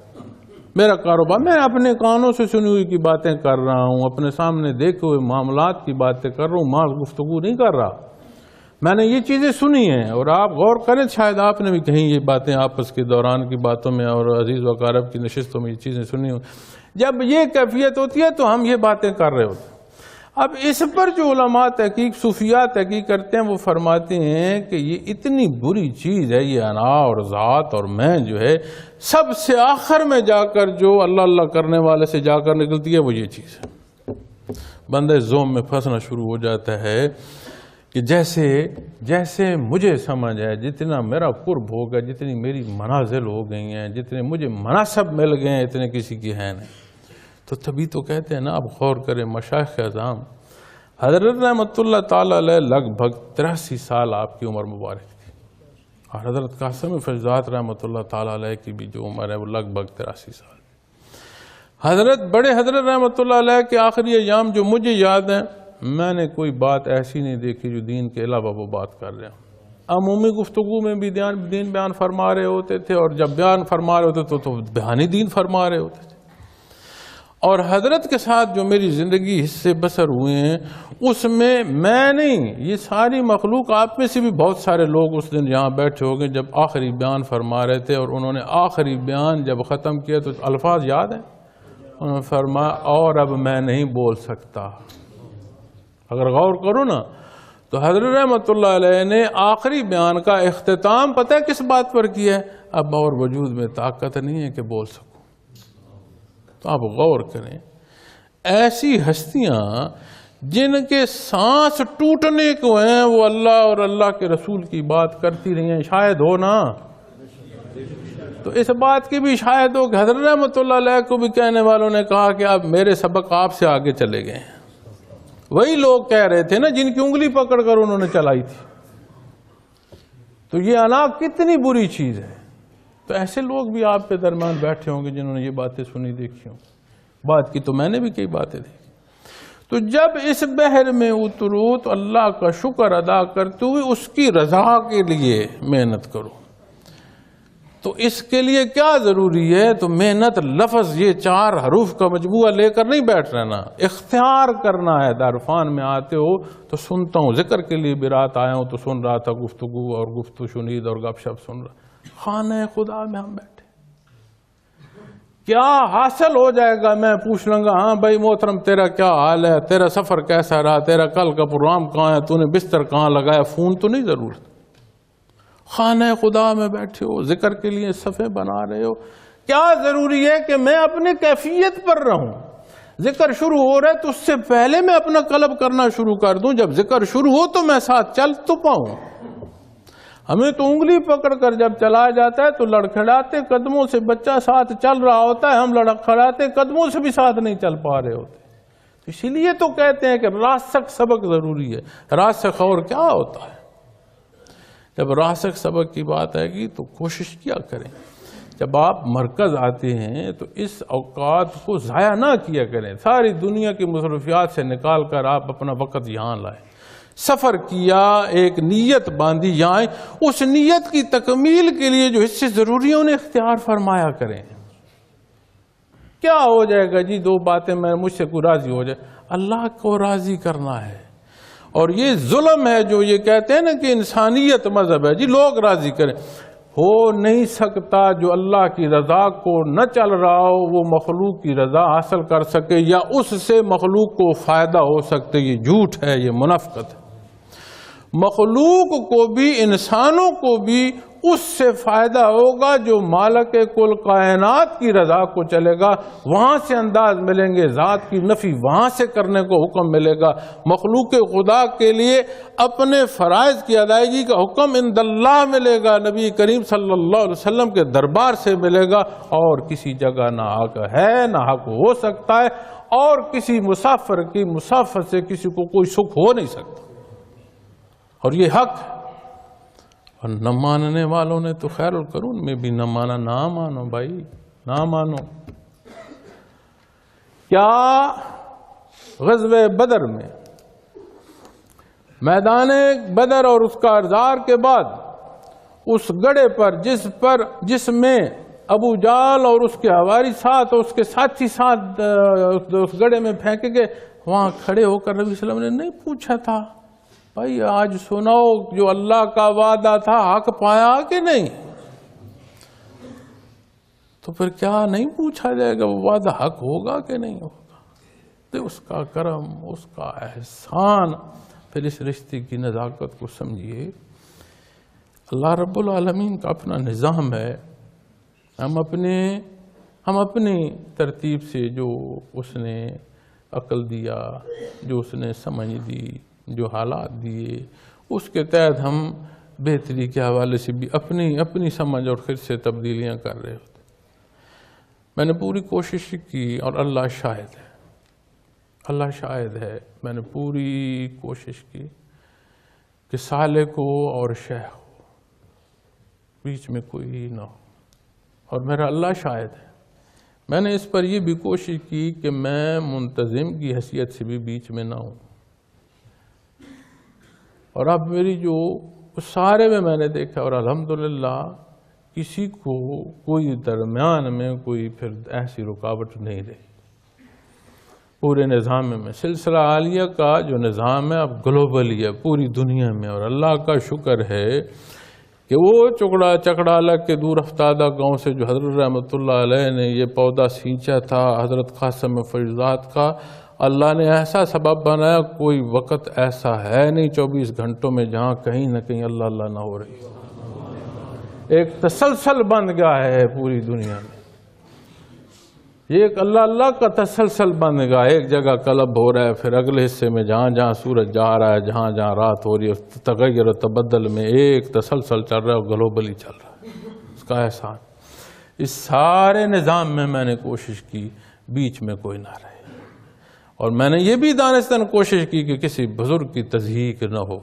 میرا کاروبار، میں اپنے کانوں سے سنی ہوئی کی باتیں کر رہا ہوں، اپنے سامنے دیکھے ہوئے معاملات کی باتیں کر رہا ہوں، مال گفتگو نہیں کر رہا۔ میں نے یہ چیزیں سنی ہیں، اور آپ غور کریں، شاید آپ نے بھی کہیں یہ باتیں آپس کے دوران کی باتوں میں اور عزیز و اقارب کی نشستوں میں یہ چیزیں سنی ہوں۔ جب یہ کیفیت ہوتی ہے تو ہم یہ باتیں کر رہے ہوتے ہیں۔ اب اس پر جو علماء تحقیق، صوفیاء تحقیق کرتے ہیں، وہ فرماتے ہیں کہ یہ اتنی بری چیز ہے، یہ انا اور ذات اور میں جو ہے، سب سے آخر میں جا کر جو اللہ کرنے والے سے جا کر نکلتی ہے وہ یہ چیز ہے۔ بندہ زوم میں پھنسنا شروع ہو جاتا ہے کہ جیسے مجھے سمجھ ہے، جتنا میرا قرب ہوگا، جتنی میری منازل ہو گئی ہیں، جتنے مجھے مناصب مل گئے ہیں، اتنے کسی کی ہے نہیں۔ تو تبھی تو کہتے ہیں نا، اب غور کریں، مشائخ اعظام حضرت رحمۃ اللہ تعالیٰ علیہ لگ بھگ 83 سال آپ کی عمر مبارک تھی، اور حضرت قاسم فیضات رحمۃ اللہ تعالیٰ علیہ کی بھی جو عمر ہے وہ لگ بھگ 83 سال۔ بڑے حضرت رحمۃ اللہ علیہ کے آخری ایام جو مجھے یاد ہیں، میں نے کوئی بات ایسی نہیں دیکھی جو دین کے علاوہ وہ بات کر رہے ہیں۔ عمومی گفتگو میں بھی دین بیان فرما رہے ہوتے تھے، اور جب بیان فرما رہے ہوتے تو بیانی دین فرما رہے ہوتے تھے۔ اور حضرت کے ساتھ جو میری زندگی حصے بسر ہوئے ہیں، اس میں نہیں، یہ ساری مخلوق، آپ میں سے بھی بہت سارے لوگ اس دن یہاں بیٹھے ہو گئے جب آخری بیان فرما رہے تھے، اور انہوں نے آخری بیان جب ختم کیا تو الفاظ یاد ہیں، انہوں نے فرمایا اور اب میں نہیں بول سکتا۔ اگر غور کرو نا تو حضرت رحمۃ اللہ علیہ نے آخری بیان کا اختتام پتہ ہے کس بات پر کیا ہے؟ اب اور وجود میں طاقت نہیں ہے کہ بول سکوں۔ تو آپ غور کریں، ایسی ہستیاں جن کے سانس ٹوٹنے کو ہیں وہ اللہ اور اللہ کے رسول کی بات کرتی رہی ہیں. شاید ہو نا تو اس بات کی بھی شاید ہو کہ حضرت رحمۃ اللہ علیہ کو بھی کہنے والوں نے کہا کہ اب میرے سبق آپ سے آگے چلے گئے ہیں. وہی لوگ کہہ رہے تھے نا جن کی انگلی پکڑ کر انہوں نے چلائی تھی. تو یہ انا کتنی بری چیز ہے. تو ایسے لوگ بھی آپ کے درمیان بیٹھے ہوں گے جنہوں نے یہ باتیں سنی دیکھی ہوں. بات کی تو میں نے بھی کئی باتیں دیکھی. تو جب اس بحر میں اترو تو اللہ کا شکر ادا کرتے ہوئے اس کی رضا کے لیے محنت کرو. تو اس کے لیے کیا ضروری ہے؟ تو محنت لفظ یہ 4 حروف کا مجموعہ لے کر نہیں بیٹھ رہنا، اختیار کرنا ہے. عرفان میں آتے ہو تو سنتا ہوں، ذکر کے لیے بھی رات آیا ہوں تو سن رہا تھا گفتگو اور گفتگو شنید اور گپ شپ سن رہا. خانہ خدا میں ہم بیٹھے، کیا حاصل ہو جائے گا میں پوچھ لوں گا ہاں بھائی محترم تیرا کیا حال ہے، تیرا سفر کیسا رہا، تیرا کل کا پروگرام کہاں ہے، تو نے بستر کہاں لگایا. فون تو نہیں ضرورت. خانہ خدا میں بیٹھے ہو، ذکر کے لیے صفحے بنا رہے ہو. کیا ضروری ہے کہ میں اپنے کیفیت پر رہوں؟ ذکر شروع ہو رہا ہے تو اس سے پہلے میں اپنا قلب کرنا شروع کر دوں. جب ذکر شروع ہو تو میں ساتھ چل تو پاؤں. ہمیں تو انگلی پکڑ کر جب چلا جاتا ہے تو لڑکھڑاتے قدموں سے بچہ ساتھ چل رہا ہوتا ہے، ہم لڑکھڑاتے قدموں سے بھی ساتھ نہیں چل پا رہے ہوتے. اسی لیے تو کہتے ہیں کہ راسخ سبق ضروری ہے. راسخ اور کیا ہوتا ہے؟ جب راسخ سبق کی بات آئے گی تو کوشش کیا کریں. جب آپ مرکز آتے ہیں تو اس اوقات کو ضائع نہ کیا کریں. ساری دنیا کی مصروفیات سے نکال کر آپ اپنا وقت یہاں لائیں. سفر کیا، ایک نیت باندھی جائیں، اس نیت کی تکمیل کے لیے جو حصے ضروری ہیں انہیں اختیار فرمایا کریں. کیا ہو جائے گا جی 2 باتیں میں مجھ سے کوئی راضی ہو جائے؟ اللہ کو راضی کرنا ہے. اور یہ ظلم ہے جو یہ کہتے ہیں نا کہ انسانیت مذہب ہے. جی لوگ راضی کریں. ہو نہیں سکتا جو اللہ کی رضا کو نہ چل رہا ہو وہ مخلوق کی رضا حاصل کر سکے یا اس سے مخلوق کو فائدہ ہو سکتے. یہ جھوٹ ہے، یہ منافقت ہے. مخلوق کو بھی انسانوں کو بھی اس سے فائدہ ہوگا جو مالک کل کائنات کی رضا کو چلے گا. وہاں سے انداز ملیں گے، ذات کی نفی وہاں سے کرنے کو حکم ملے گا. مخلوق خدا کے لیے اپنے فرائض کی ادائیگی کا حکم عند اللہ ملے گا، نبی کریم صلی اللہ علیہ وسلم کے دربار سے ملے گا. اور کسی جگہ نہ حق ہے نہ حق ہو سکتا ہے، اور کسی مسافر کی مسافت سے کسی کو کوئی سکھ ہو نہیں سکتا. اور یہ حق ہے. اور نہ ماننے والوں نے تو خیر القرون میں بھی نہ مانا. نہ مانو بھائی، نہ مانو. کیا غزوہ بدر میں میدان بدر اور اس کا ارزار کے بعد اس گڑھے پر جس میں ابو جال اور اس کے حواری ساتھ اور اس کے ساتھی ساتھ اس گڑھے میں پھینکے گئے، وہاں کھڑے ہو کر نبی صلی اللہ علیہ وسلم نے نہیں پوچھا تھا بھائی آج سناؤ جو اللہ کا وعدہ تھا حق پایا کہ نہیں؟ تو پھر کیا نہیں پوچھا جائے گا وہ وعدہ حق ہوگا کہ نہیں ہوگا؟ تو اس کا کرم، اس کا احسان. پھر اس رشتے کی نزاکت کو سمجھیے. اللہ رب العالمین کا اپنا نظام ہے. ہم اپنی ترتیب سے جو اس نے عقل دیا، جو اس نے سمجھ دی، جو حالات دیے، اس کے تحت ہم بہتری کے حوالے سے بھی اپنی سمجھ اور خود سے تبدیلیاں کر رہے ہوتے. میں نے پوری کوشش کی اور اللہ شاہد ہے، اللہ شاہد ہے. میں نے پوری کوشش کی کہ سالک ہو اور شیخ ہو، بیچ میں کوئی نہ ہو. اور میرا اللہ شاہد ہے. میں نے اس پر یہ بھی کوشش کی کہ میں منتظم کی حیثیت سے بھی بیچ میں نہ ہوں. اور اب میری جو سارے میں نے دیکھا اور الحمدللہ کسی کو کوئی درمیان میں کوئی پھر ایسی رکاوٹ نہیں رہی. پورے نظام میں سلسلہ عالیہ کا جو نظام ہے اب گلوبلی ہے پوری دنیا میں. اور اللہ کا شکر ہے کہ وہ چکڑا الگ کے دور افتادہ گاؤں سے جو حضرت رحمۃ اللہ علیہ نے یہ پودا سینچا تھا حضرت قاسم فیضات کا، اللہ نے ایسا سبب بنایا. کوئی وقت ایسا ہے نہیں 24 گھنٹوں میں جہاں کہیں نہ کہیں اللہ اللہ نہ ہو رہی. ایک تسلسل بن گیا ہے پوری دنیا میں. یہ ایک اللہ اللہ کا تسلسل بن گا. ایک جگہ قلب ہو رہا ہے، پھر اگلے حصے میں جہاں جہاں سورج جا رہا ہے، جہاں جہاں رات ہو رہی ہے، تغیر و تبدل میں ایک تسلسل چل رہا ہے اور گلوبلی چل رہا ہے. اس کا احسان اس سارے نظام میں نے کوشش کی بیچ میں کوئی نہ رہے. اور میں نے یہ بھی دانستاً کوشش کی کہ کسی بزرگ کی تضحیک نہ ہو،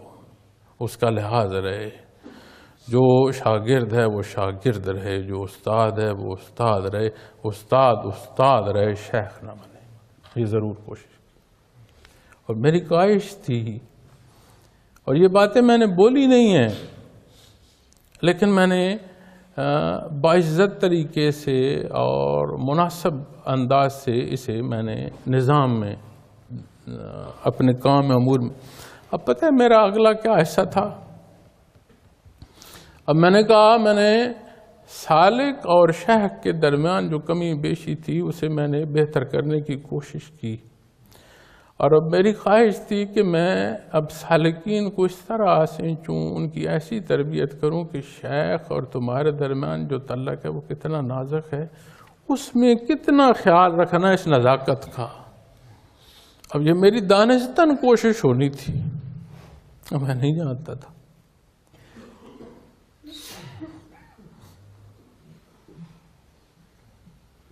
اس کا لحاظ رہے. جو شاگرد ہے وہ شاگرد رہے، جو استاد ہے وہ استاد رہے. استاد رہے، شیخ نہ بنے. یہ ضرور کوشش کی اور میری خواہش تھی. اور یہ باتیں میں نے بولی نہیں ہیں، لیکن میں نے باعزت طریقے سے اور مناسب انداز سے اسے میں نے نظام میں اپنے کام امور میں. اب پتہ ہے میرا اگلا کیا حصہ تھا؟ اب میں نے کہا میں نے سالک اور شیخ کے درمیان جو کمی بیشی تھی اسے میں نے بہتر کرنے کی کوشش کی. اور اب میری خواہش تھی کہ میں اب سالکین کو اس طرح سینچوں، ان کی ایسی تربیت کروں کہ شیخ اور تمہارے درمیان جو تعلق ہے وہ کتنا نازک ہے، اس میں کتنا خیال رکھنا اس نزاکت کا. اب یہ میری دانستاً کوشش ہونی تھی، میں نہیں جانتا تھا.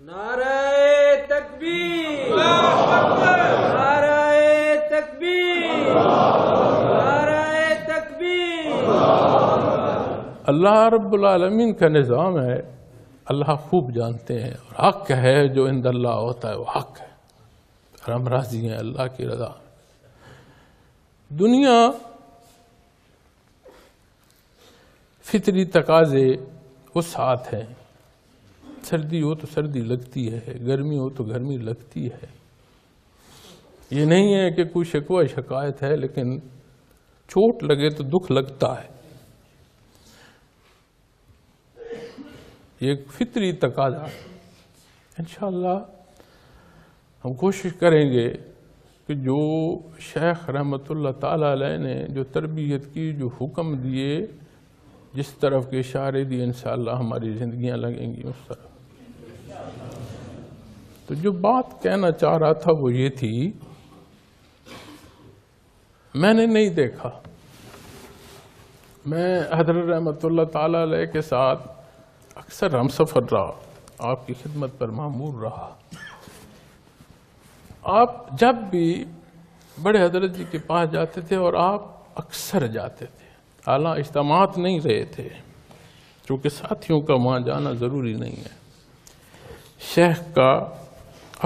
نعرہ تکبیر، نعرہ تکبیر، نعرہ تکبیر. اللہ رب العالمین کا نظام ہے، اللہ خوب جانتے ہیں. اور حق ہے جو عند اللہ ہوتا ہے وہ حق ہے، اور ہم راضی ہیں اللہ کی رضا. دنیا فطری تقاضے اس ساتھ ہیں. سردی ہو تو سردی لگتی ہے، گرمی ہو تو گرمی لگتی ہے. یہ نہیں ہے کہ کوئی شکوہ شکایت ہے، لیکن چوٹ لگے تو دکھ لگتا ہے. یہ ایک فطری تقاضا ہے. انشاءاللہ ہم کوشش کریں گے کہ جو شیخ رحمۃ اللہ تعالی علیہ نے جو تربیت کی، جو حکم دیے، جس طرف کے اشارے دیے، انشاءاللہ ہماری زندگیاں لگیں گی اس طرف. تو جو بات کہنا چاہ رہا تھا وہ یہ تھی، میں نے نہیں دیکھا. میں حضرت رحمۃ اللہ تعالی علیہ کے ساتھ اکثر ہم سفر رہا، آپ کی خدمت پر مامور رہا. آپ جب بھی بڑے حضرت جی کے پاس جاتے تھے اور آپ اکثر جاتے تھے، حالانکہ اجتماعات نہیں رہے تھے کیونکہ ساتھیوں کا وہاں جانا ضروری نہیں ہے. شیخ کا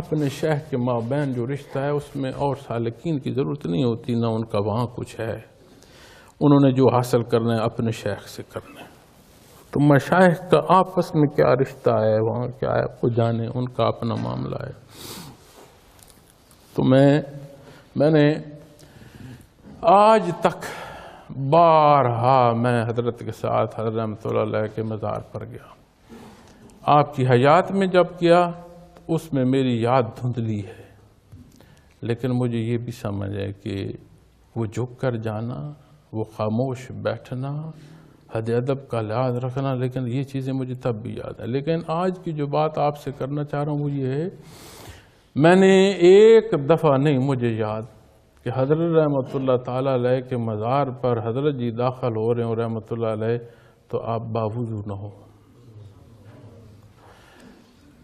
اپنے شیخ کے مابین جو رشتہ ہے اس میں اور سالکین کی ضرورت نہیں ہوتی، نہ ان کا وہاں کچھ ہے. انہوں نے جو حاصل کرنا ہے اپنے شیخ سے کرنا ہے. تو مشائخ کا آپس میں کیا رشتہ ہے، وہاں کیا ہے، وہ جانے، ان کا اپنا معاملہ ہے. تو میں نے آج تک بارہا میں حضرت کے ساتھ حضرت رحمۃ اللہ علیہ کے مزار پر گیا. آپ کی حیات میں جب کیا تو اس میں میری یاد دھندلی ہے، لیکن مجھے یہ بھی سمجھ ہے کہ وہ جھک کر جانا، وہ خاموش بیٹھنا، حد ادب کا لحاظ رکھنا، لیکن یہ چیزیں مجھے تب بھی یاد ہیں. لیکن آج کی جو بات آپ سے کرنا چاہ رہا ہوں وہ یہ ہے، میں نے ایک دفعہ نہیں مجھے یاد کہ حضرت رحمۃ اللہ تعالیٰ علیہ کے مزار پر حضرت جی داخل ہو رہے ہوں رحمۃ اللہ علیہ تو آپ باوضو نہ ہو.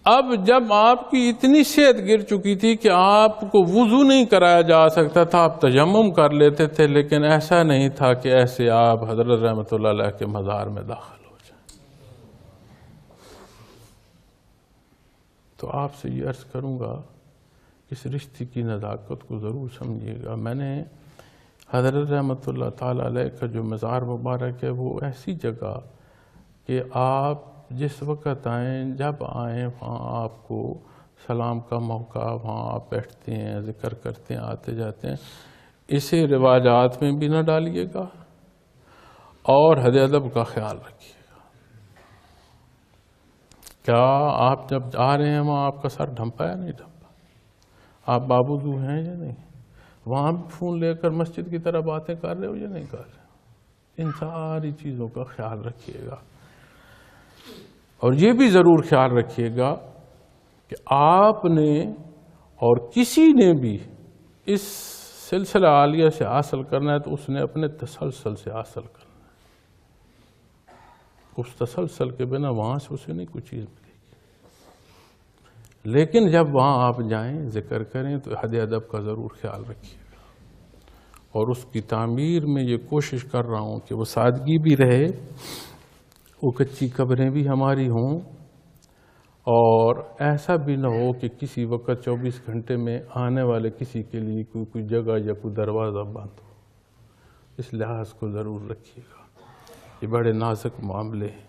اب جب آپ کی اتنی صحت گر چکی تھی کہ آپ کو وضو نہیں کرایا جا سکتا تھا، آپ تیمم کر لیتے تھے، لیکن ایسا نہیں تھا کہ ایسے آپ حضرت رحمۃ اللہ علیہ کے مزار میں داخل ہو جائیں. تو آپ سے یہ عرض کروں گا اس رشتے کی نزاکت کو ضرور سمجھیے گا. میں نے حضرت رحمۃ اللہ تعالیٰ علیہ کا جو مزار مبارک ہے وہ ایسی جگہ کہ آپ جس وقت آئیں، جب آئیں، وہاں آپ کو سلام کا موقع، وہاں آپ بیٹھتے ہیں، ذکر کرتے ہیں، آتے جاتے ہیں. اسے رواجات میں بھی نہ ڈالیے گا اور حد ادب کا خیال رکھیے گا. کیا آپ جب جا رہے ہیں وہاں آپ کا سر ڈھمپا یا نہیں ڈھمپا؟ آپ باوضو ہیں یا نہیں؟ وہاں بھی فون لے کر مسجد کی طرح باتیں کر رہے ہو یا نہیں کر رہے؟ ان ساری چیزوں کا خیال رکھیے گا. اور یہ بھی ضرور خیال رکھیے گا کہ آپ نے اور کسی نے بھی اس سلسلہ عالیہ سے حاصل کرنا ہے تو اس نے اپنے تسلسل سے حاصل کرنا ہے. اس تسلسل کے بنا وہاں سے اسے نہیں کوئی چیز ملے گی. لیکن جب وہاں آپ جائیں ذکر کریں تو حد ادب کا ضرور خیال رکھیے گا. اور اس کی تعمیر میں یہ کوشش کر رہا ہوں کہ وہ سادگی بھی رہے، وہ کچی قبریں بھی ہماری ہوں، اور ایسا بھی نہ ہو کہ کسی وقت 24 گھنٹے میں آنے والے کسی کے لیے کوئی جگہ یا کوئی دروازہ بند ہو. اس لحاظ کو ضرور رکھیے گا. یہ بڑے نازک معاملے ہیں.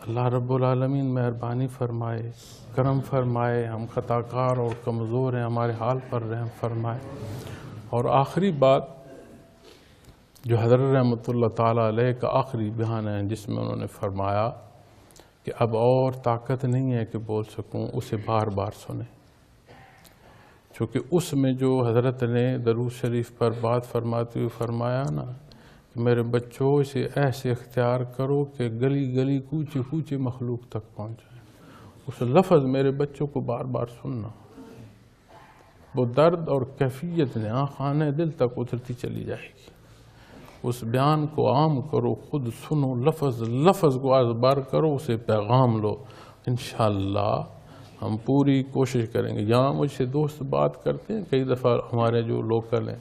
اللہ رب العالمین مہربانی فرمائے، کرم فرمائے. ہم خطا کار اور کمزور ہیں، ہمارے حال پر رحم فرمائے. اور آخری بات جو حضرت رحمۃ اللہ تعالیٰ علیہ کا آخری بیان ہے، جس میں انہوں نے فرمایا کہ اب اور طاقت نہیں ہے کہ بول سکوں، اسے بار بار سنیں. چونکہ اس میں جو حضرت نے درود شریف پر بات فرماتے ہوئے فرمایا نا کہ میرے بچوں اسے ایسے اختیار کرو کہ گلی گلی کوچے کوچے مخلوق تک پہنچائیں. اس لفظ میرے بچوں کو بار بار سننا، وہ درد اور کیفیت نے خانے دل تک اترتی چلی جائے گی. اس بیان کو عام کرو، خود سنو، لفظ لفظ کو اذبار کرو، اسے پیغام لو. انشاءاللہ ہم پوری کوشش کریں گے. یہاں مجھ سے دوست بات کرتے ہیں کئی دفعہ، ہمارے جو لوکل ہیں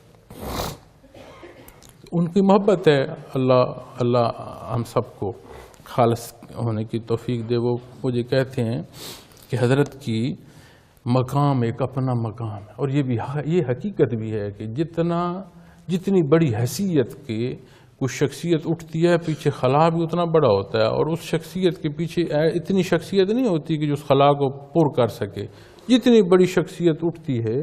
ان کی محبت ہے. اللہ ہم سب کو خالص ہونے کی توفیق دے. وہ مجھے کہتے ہیں کہ حضرت کی مقام ایک اپنا مقام ہے. اور یہ حقیقت بھی ہے کہ جتنی بڑی حیثیت کے کوئی شخصیت اٹھتی ہے، پیچھے خلا بھی اتنا بڑا ہوتا ہے. اور اس شخصیت کے پیچھے اتنی شخصیت نہیں ہوتی کہ جو اس خلا کو پر کر سکے. جتنی بڑی شخصیت اٹھتی ہے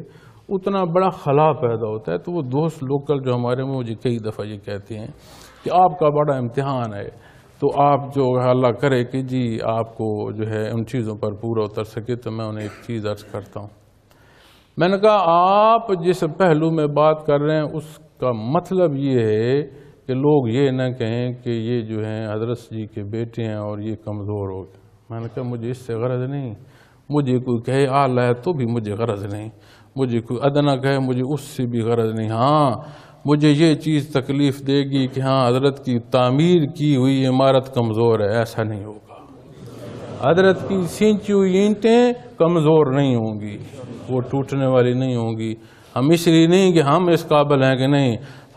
اتنا بڑا خلا پیدا ہوتا ہے. تو وہ دوست لوکل جو ہمارے میں مجھے کئی دفعہ یہ کہتے ہیں کہ آپ کا بڑا امتحان ہے، تو آپ جو اللہ کرے کہ جی آپ کو جو ہے ان چیزوں پر پورا اتر سکے. تو میں انہیں ایک چیز عرض کرتا ہوں. میں نے کہا آپ جس پہلو میں بات کر رہے ہیں اس کا مطلب یہ ہے کہ لوگ یہ نہ کہیں کہ یہ جو ہیں حضرت جی کے بیٹے ہیں اور یہ کمزور ہو گئے. میں نے کہا مجھے اس سے غرض نہیں. مجھے کوئی کہے اعلیٰ ہے تو بھی مجھے غرض نہیں. مجھے کوئی ادنا کہے مجھے اس سے بھی غرض نہیں. ہاں مجھے یہ چیز تکلیف دے گی کہ ہاں حضرت کی تعمیر کی ہوئی عمارت کمزور ہے. ایسا نہیں ہوگا. حضرت کی سینچی ہوئی اینٹیں کمزور نہیں ہوں گی، وہ ٹوٹنے والی نہیں ہوں گی. ہم اس لیے نہیں کہ ہم اس قابل ہیں کہ نہیں،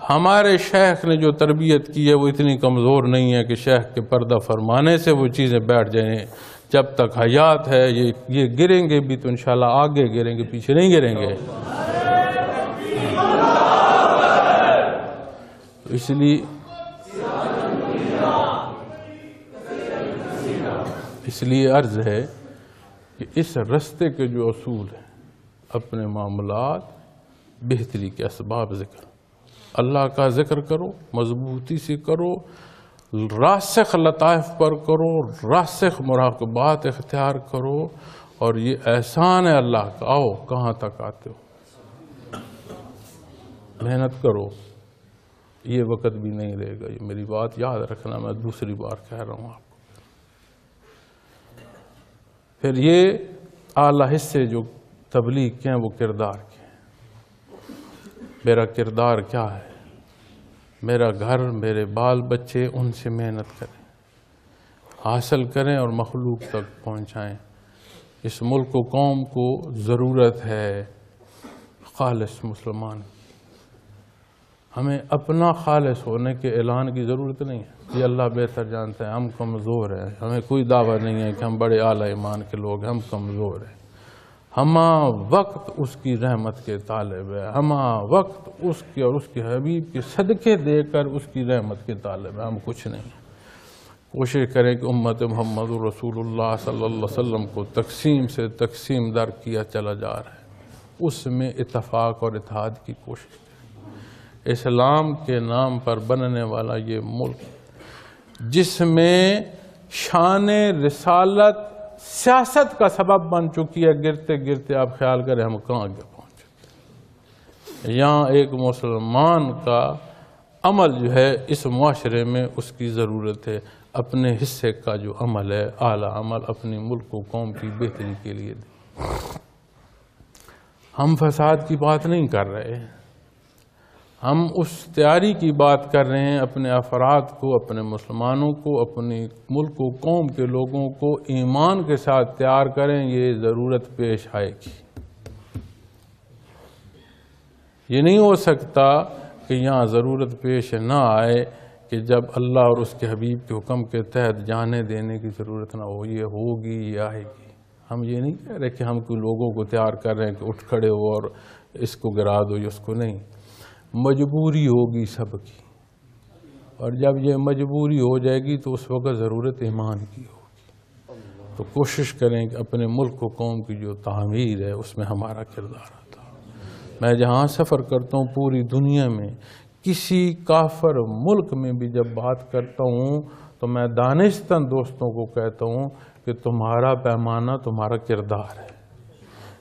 ہمارے شیخ نے جو تربیت کی ہے وہ اتنی کمزور نہیں ہے کہ شیخ کے پردہ فرمانے سے وہ چیزیں بیٹھ جائیں. جب تک حیات ہے یہ گریں گے بھی تو انشاءاللہ آگے گریں گے، پیچھے نہیں گریں گے. اس لیے عرض ہے کہ اس رستے کے جو اصول ہیں، اپنے معاملات بہتری کے اسباب ذکر، اللہ کا ذکر کرو، مضبوطی سے کرو، راسخ لطائف پر کرو، راسخ مراقبات اختیار کرو. اور یہ احسان ہے اللہ کا. آؤ کہاں تک آتے ہو، محنت کرو. یہ وقت بھی نہیں رہے گا. یہ میری بات یاد رکھنا، میں دوسری بار کہہ رہا ہوں آپ کو. پھر یہ اعلیٰ حصے جو تبلیغ کے ہیں وہ کردار کے ہیں. میرا کردار کیا ہے؟ میرا گھر، میرے بال بچے، ان سے محنت کریں، حاصل کریں اور مخلوق تک پہنچائیں. اس ملک و قوم کو ضرورت ہے خالص مسلمان. ہمیں اپنا خالص ہونے کے اعلان کی ضرورت نہیں ہے. یہ اللہ بہتر جانتا ہے. ہم کمزور ہیں. ہمیں کوئی دعویٰ نہیں ہے کہ ہم بڑے اعلیٰ ایمان کے لوگ ہیں. ہم کمزور ہیں. ہما وقت اس کی رحمت کے طالب ہے. ہما وقت اس کے اور اس کے حبیب کے صدقے دے کر اس کی رحمت کے طالب ہے. ہم کچھ نہیں. کوشش کریں کہ امت محمد رسول اللہ صلی اللہ علیہ وسلم کو تقسیم سے تقسیم در کیا چلا جا رہا ہے. اس میں اتفاق اور اتحاد کی کوشش کریں. اسلام کے نام پر بننے والا یہ ملک جس میں شان رسالت سیاست کا سبب بن چکی ہے، گرتے گرتے آپ خیال کریں ہم کہاں آگے پہنچ چکے. یہاں ایک مسلمان کا عمل جو ہے اس معاشرے میں اس کی ضرورت ہے. اپنے حصے کا جو عمل ہے، اعلیٰ عمل، اپنی ملک و قوم کی بہتری کے لیے دیں. ہم فساد کی بات نہیں کر رہے، ہم اس تیاری کی بات کر رہے ہیں اپنے افراد کو، اپنے مسلمانوں کو، اپنے ملک و قوم کے لوگوں کو ایمان کے ساتھ تیار کریں، یہ ضرورت پیش آئے گی۔ یہ نہیں ہو سکتا کہ یہاں ضرورت پیش نہ آئے کہ جب اللہ اور اس کے حبیب کے حکم کے تحت جانے دینے کی ضرورت نہ ہو، یہ ہوگی، یہ آئے گی۔ ہم یہ نہیں کہہ رہے کہ ہم کوئی لوگوں کو تیار کر رہے ہیں کہ اٹھ کھڑے ہو اور اس کو گرا دو یا اس کو نہیں، مجبوری ہوگی سب کی، اور جب یہ مجبوری ہو جائے گی تو اس وقت ضرورت ایمان کی ہوگی۔ تو کوشش کریں کہ اپنے ملک و قوم کی جو تعمیر ہے اس میں ہمارا کردار آتا ہے۔ میں جہاں سفر کرتا ہوں پوری دنیا میں، کسی کافر ملک میں بھی جب بات کرتا ہوں تو میں دانشتاً دوستوں کو کہتا ہوں کہ تمہارا پیمانہ تمہارا کردار ہے۔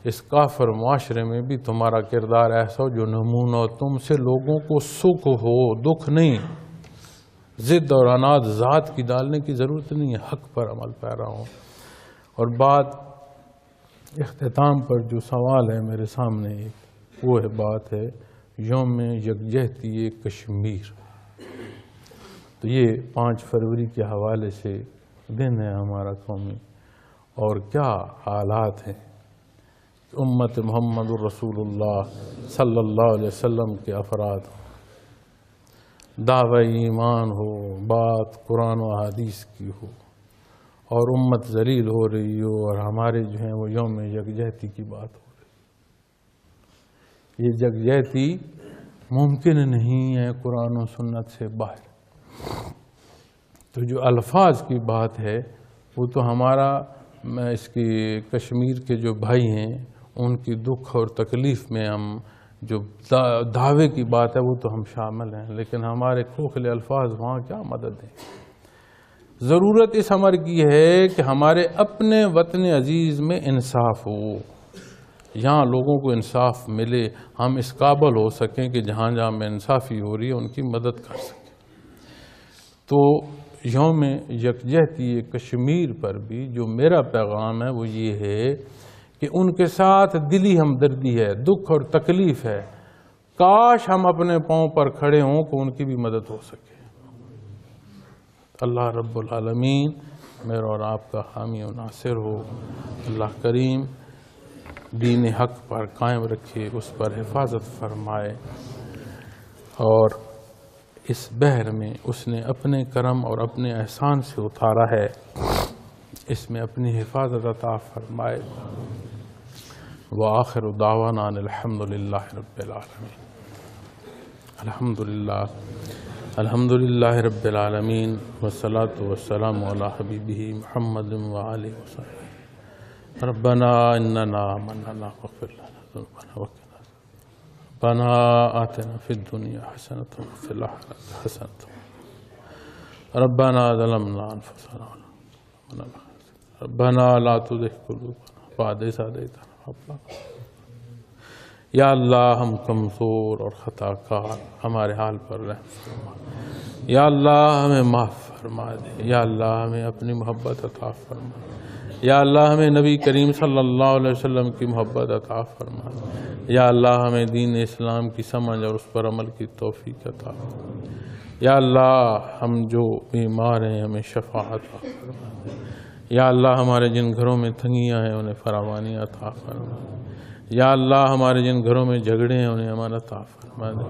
اس کافر معاشرے میں بھی تمہارا کردار ایسا ہو جو نمونہ تم سے لوگوں کو سکھ ہو، دکھ نہیں، ضد اور عناد ذات کی ڈالنے کی ضرورت نہیں ہے، حق پر عمل پیرا ہو۔ اور بات اختتام پر جو سوال ہے میرے سامنے، وہ بات ہے یوم یکجہتی کشمیر۔ تو یہ 5 فروری کے حوالے سے دن ہے ہمارا قومی، اور کیا حالات ہیں۔ امت محمد الرسول اللہ صلی اللہ علیہ وسلم کے افراد، دعوی ایمان ہو، بات قرآن و حدیث کی ہو، اور امت ذلیل ہو رہی ہو، اور ہمارے جو ہیں وہ یوم یکجہتی کی بات ہو رہی۔ یہ یکجہتی ممکن نہیں ہے قرآن و سنت سے باہر۔ تو جو الفاظ کی بات ہے وہ تو ہمارا، میں اس کی کشمیر کے جو بھائی ہیں ان کی دکھ اور تکلیف میں ہم جو دعوے کی بات ہے وہ تو ہم شامل ہیں، لیکن ہمارے کھوکھلے الفاظ وہاں کیا مدد دیں۔ ضرورت اس امر کی ہے کہ ہمارے اپنے وطن عزیز میں انصاف ہو، یہاں لوگوں کو انصاف ملے، ہم اس قابل ہو سکیں کہ جہاں جہاں میں انصافی ہو رہی ہے ان کی مدد کر سکیں۔ تو یوم یکجہتی کشمیر پر بھی جو میرا پیغام ہے وہ یہ ہے کہ ان کے ساتھ دلی ہمدردی ہے، دکھ اور تکلیف ہے، کاش ہم اپنے پاؤں پر کھڑے ہوں کہ ان کی بھی مدد ہو سکے۔ اللہ رب العالمین میرا اور آپ کا حامی و ناصر ہو۔ اللہ کریم دین حق پر قائم رکھے، اس پر حفاظت فرمائے، اور اس بحر میں اس نے اپنے کرم اور اپنے احسان سے اتارا ہے، اس میں اپنی حفاظت عطا فرمائے۔ وآخر دعوانا ان الحمدللہ رب العالمین۔ الحمدللہ رب العالمین، والصلاة والسلام علی حبیبہ محمد وآلہ وصحبہ۔ ربنا اننا آمنا فاغفر لنا ذنوبنا وقنا ربنا آتنا فی الدنیا حسنة وفی الآخرة حسنة ربنا ظلمنا انفسنا ربنا لا تزغ قلوبنا بعد إذ هديتنا وهب لنا۔ یا اللہ ہم کمزور اور خطا کار، ہمارے حال پر رحم فرما، یا اللہ ہمیں معاف فرما دے، یا اللہ ہمیں اپنی محبت عطا فرما، یا اللہ ہمیں نبی کریم صلی اللہ علیہ وسلم کی محبت عطا فرما، یا اللہ ہمیں دین اسلام کی سمجھ اور اس پر عمل کی توفیق عطا فرما، یا اللہ ہم جو بیمار ہیں ہمیں شفا عطا فرما، یا اللہ ہمارے جن گھروں میں تنگیاں ہیں انہیں فراوانی عطا فرما، یا اللہ ہمارے جن گھروں میں جھگڑے ہیں انہیں امان عطا فرما دے،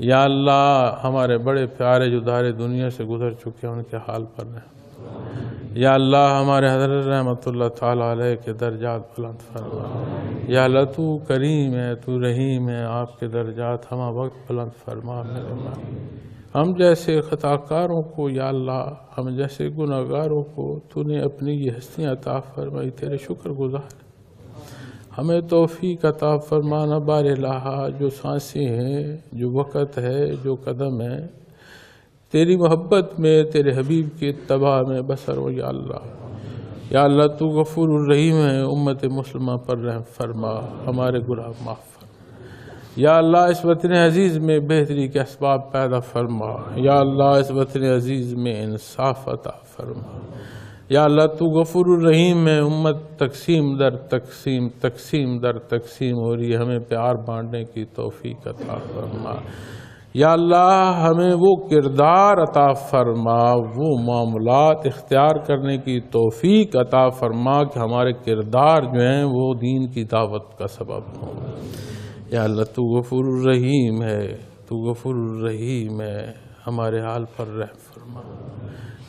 یا اللہ ہمارے بڑے پیارے جو دار دنیا سے گزر چکے ہیں ان کے حال پر رحم، یا اللہ ہمارے حضرت رحمت اللہ تعالیٰ علیہ کے درجات بلند فرما، یا اللہ تو کریم ہے، تو رحیم ہے، آپ کے درجات ہمہ وقت بلند فرما میرے مالک۔ ہم جیسے خطا کاروں کو یا اللہ، ہم جیسے گناہ گاروں کو تو نے اپنی یہ ہستیاں عطا فرمائی، تیرے شکر گزار، ہمیں توفیق عطا فرمانا بار الہا، جو سانسیں ہیں، جو وقت ہے، جو قدم ہے، تیری محبت میں، تیرے حبیب کی اتباع میں بسر ہو یا اللہ۔ یا اللہ تو غفور الرحیم ہے، امت مسلمہ پر رحم فرما، ہمارے گناہ معاف فرما۔ یا اللہ اس وطن عزیز میں بہتری کے اسباب پیدا فرما، یا اللہ اس وطن عزیز میں انصاف عطا فرما، یا اللہ تو غفور الرحیم ہے، امت تقسیم در تقسیم تقسیم در تقسیم ہو رہی ہے، ہمیں پیار بانٹنے کی توفیق عطا فرما۔ یا اللہ ہمیں وہ کردار عطا فرما، وہ معاملات اختیار کرنے کی توفیق عطا فرما کہ ہمارے کردار جو ہیں وہ دین کی دعوت کا سبب ہوں۔ یا اللہ تو غفور الرحیم ہے، تو غفور الرحیم ہے، ہمارے حال پر رحم فرما۔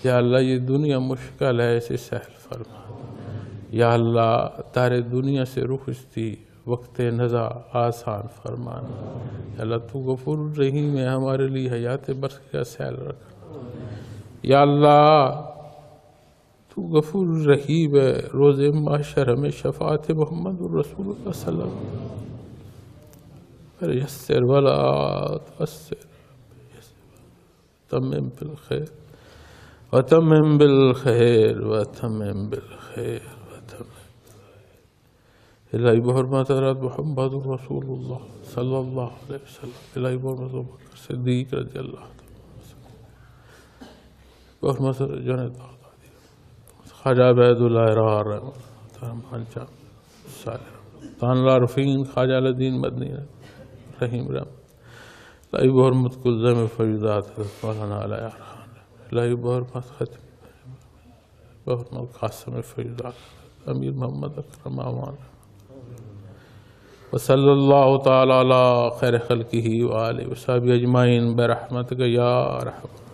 یا اللہ یہ دنیا مشکل ہے، اسے سہل فرما۔ یا اللہ تارے دنیا سے رخصتی وقت نزا آسان فرمانا۔ یا اللہ تو غفور الرحیم ہے، ہمارے لیے حیات برزخیہ سہل رکھنا۔ یا اللہ تو غفور الرحیم ہے، روز محشر ہمیں شفاعت محمد الرسول اللہ صلی اللہ علیہ وسلم یسر ولا تؤثر، تمم بالخیر وتمم بالخیر وتمم بالخیر وتمم الہی بحرمت حضرت محمد رسول اللہ صلی اللہ علیہ وسلم، الہی بحرمت ابوبکر صدیق رضی اللہ عنہ، بحرمت جنید بغدادی، خواجہ عبید اللہ رحمہ رحمان جام صالح تان العارفین، خواجہ الدین مدنی رحیم رحم، الہی بحرمت کلزم فیضات حضرت مولانا علیہ رحمان، الہی بحرمت ختم بحرمت قاسم فیضات امیر محمد اکرم امان، وصلی اللہ تعالی علی خیر خلقہ وآلہ وصحبہ اجمعین برحمتک یا ارحم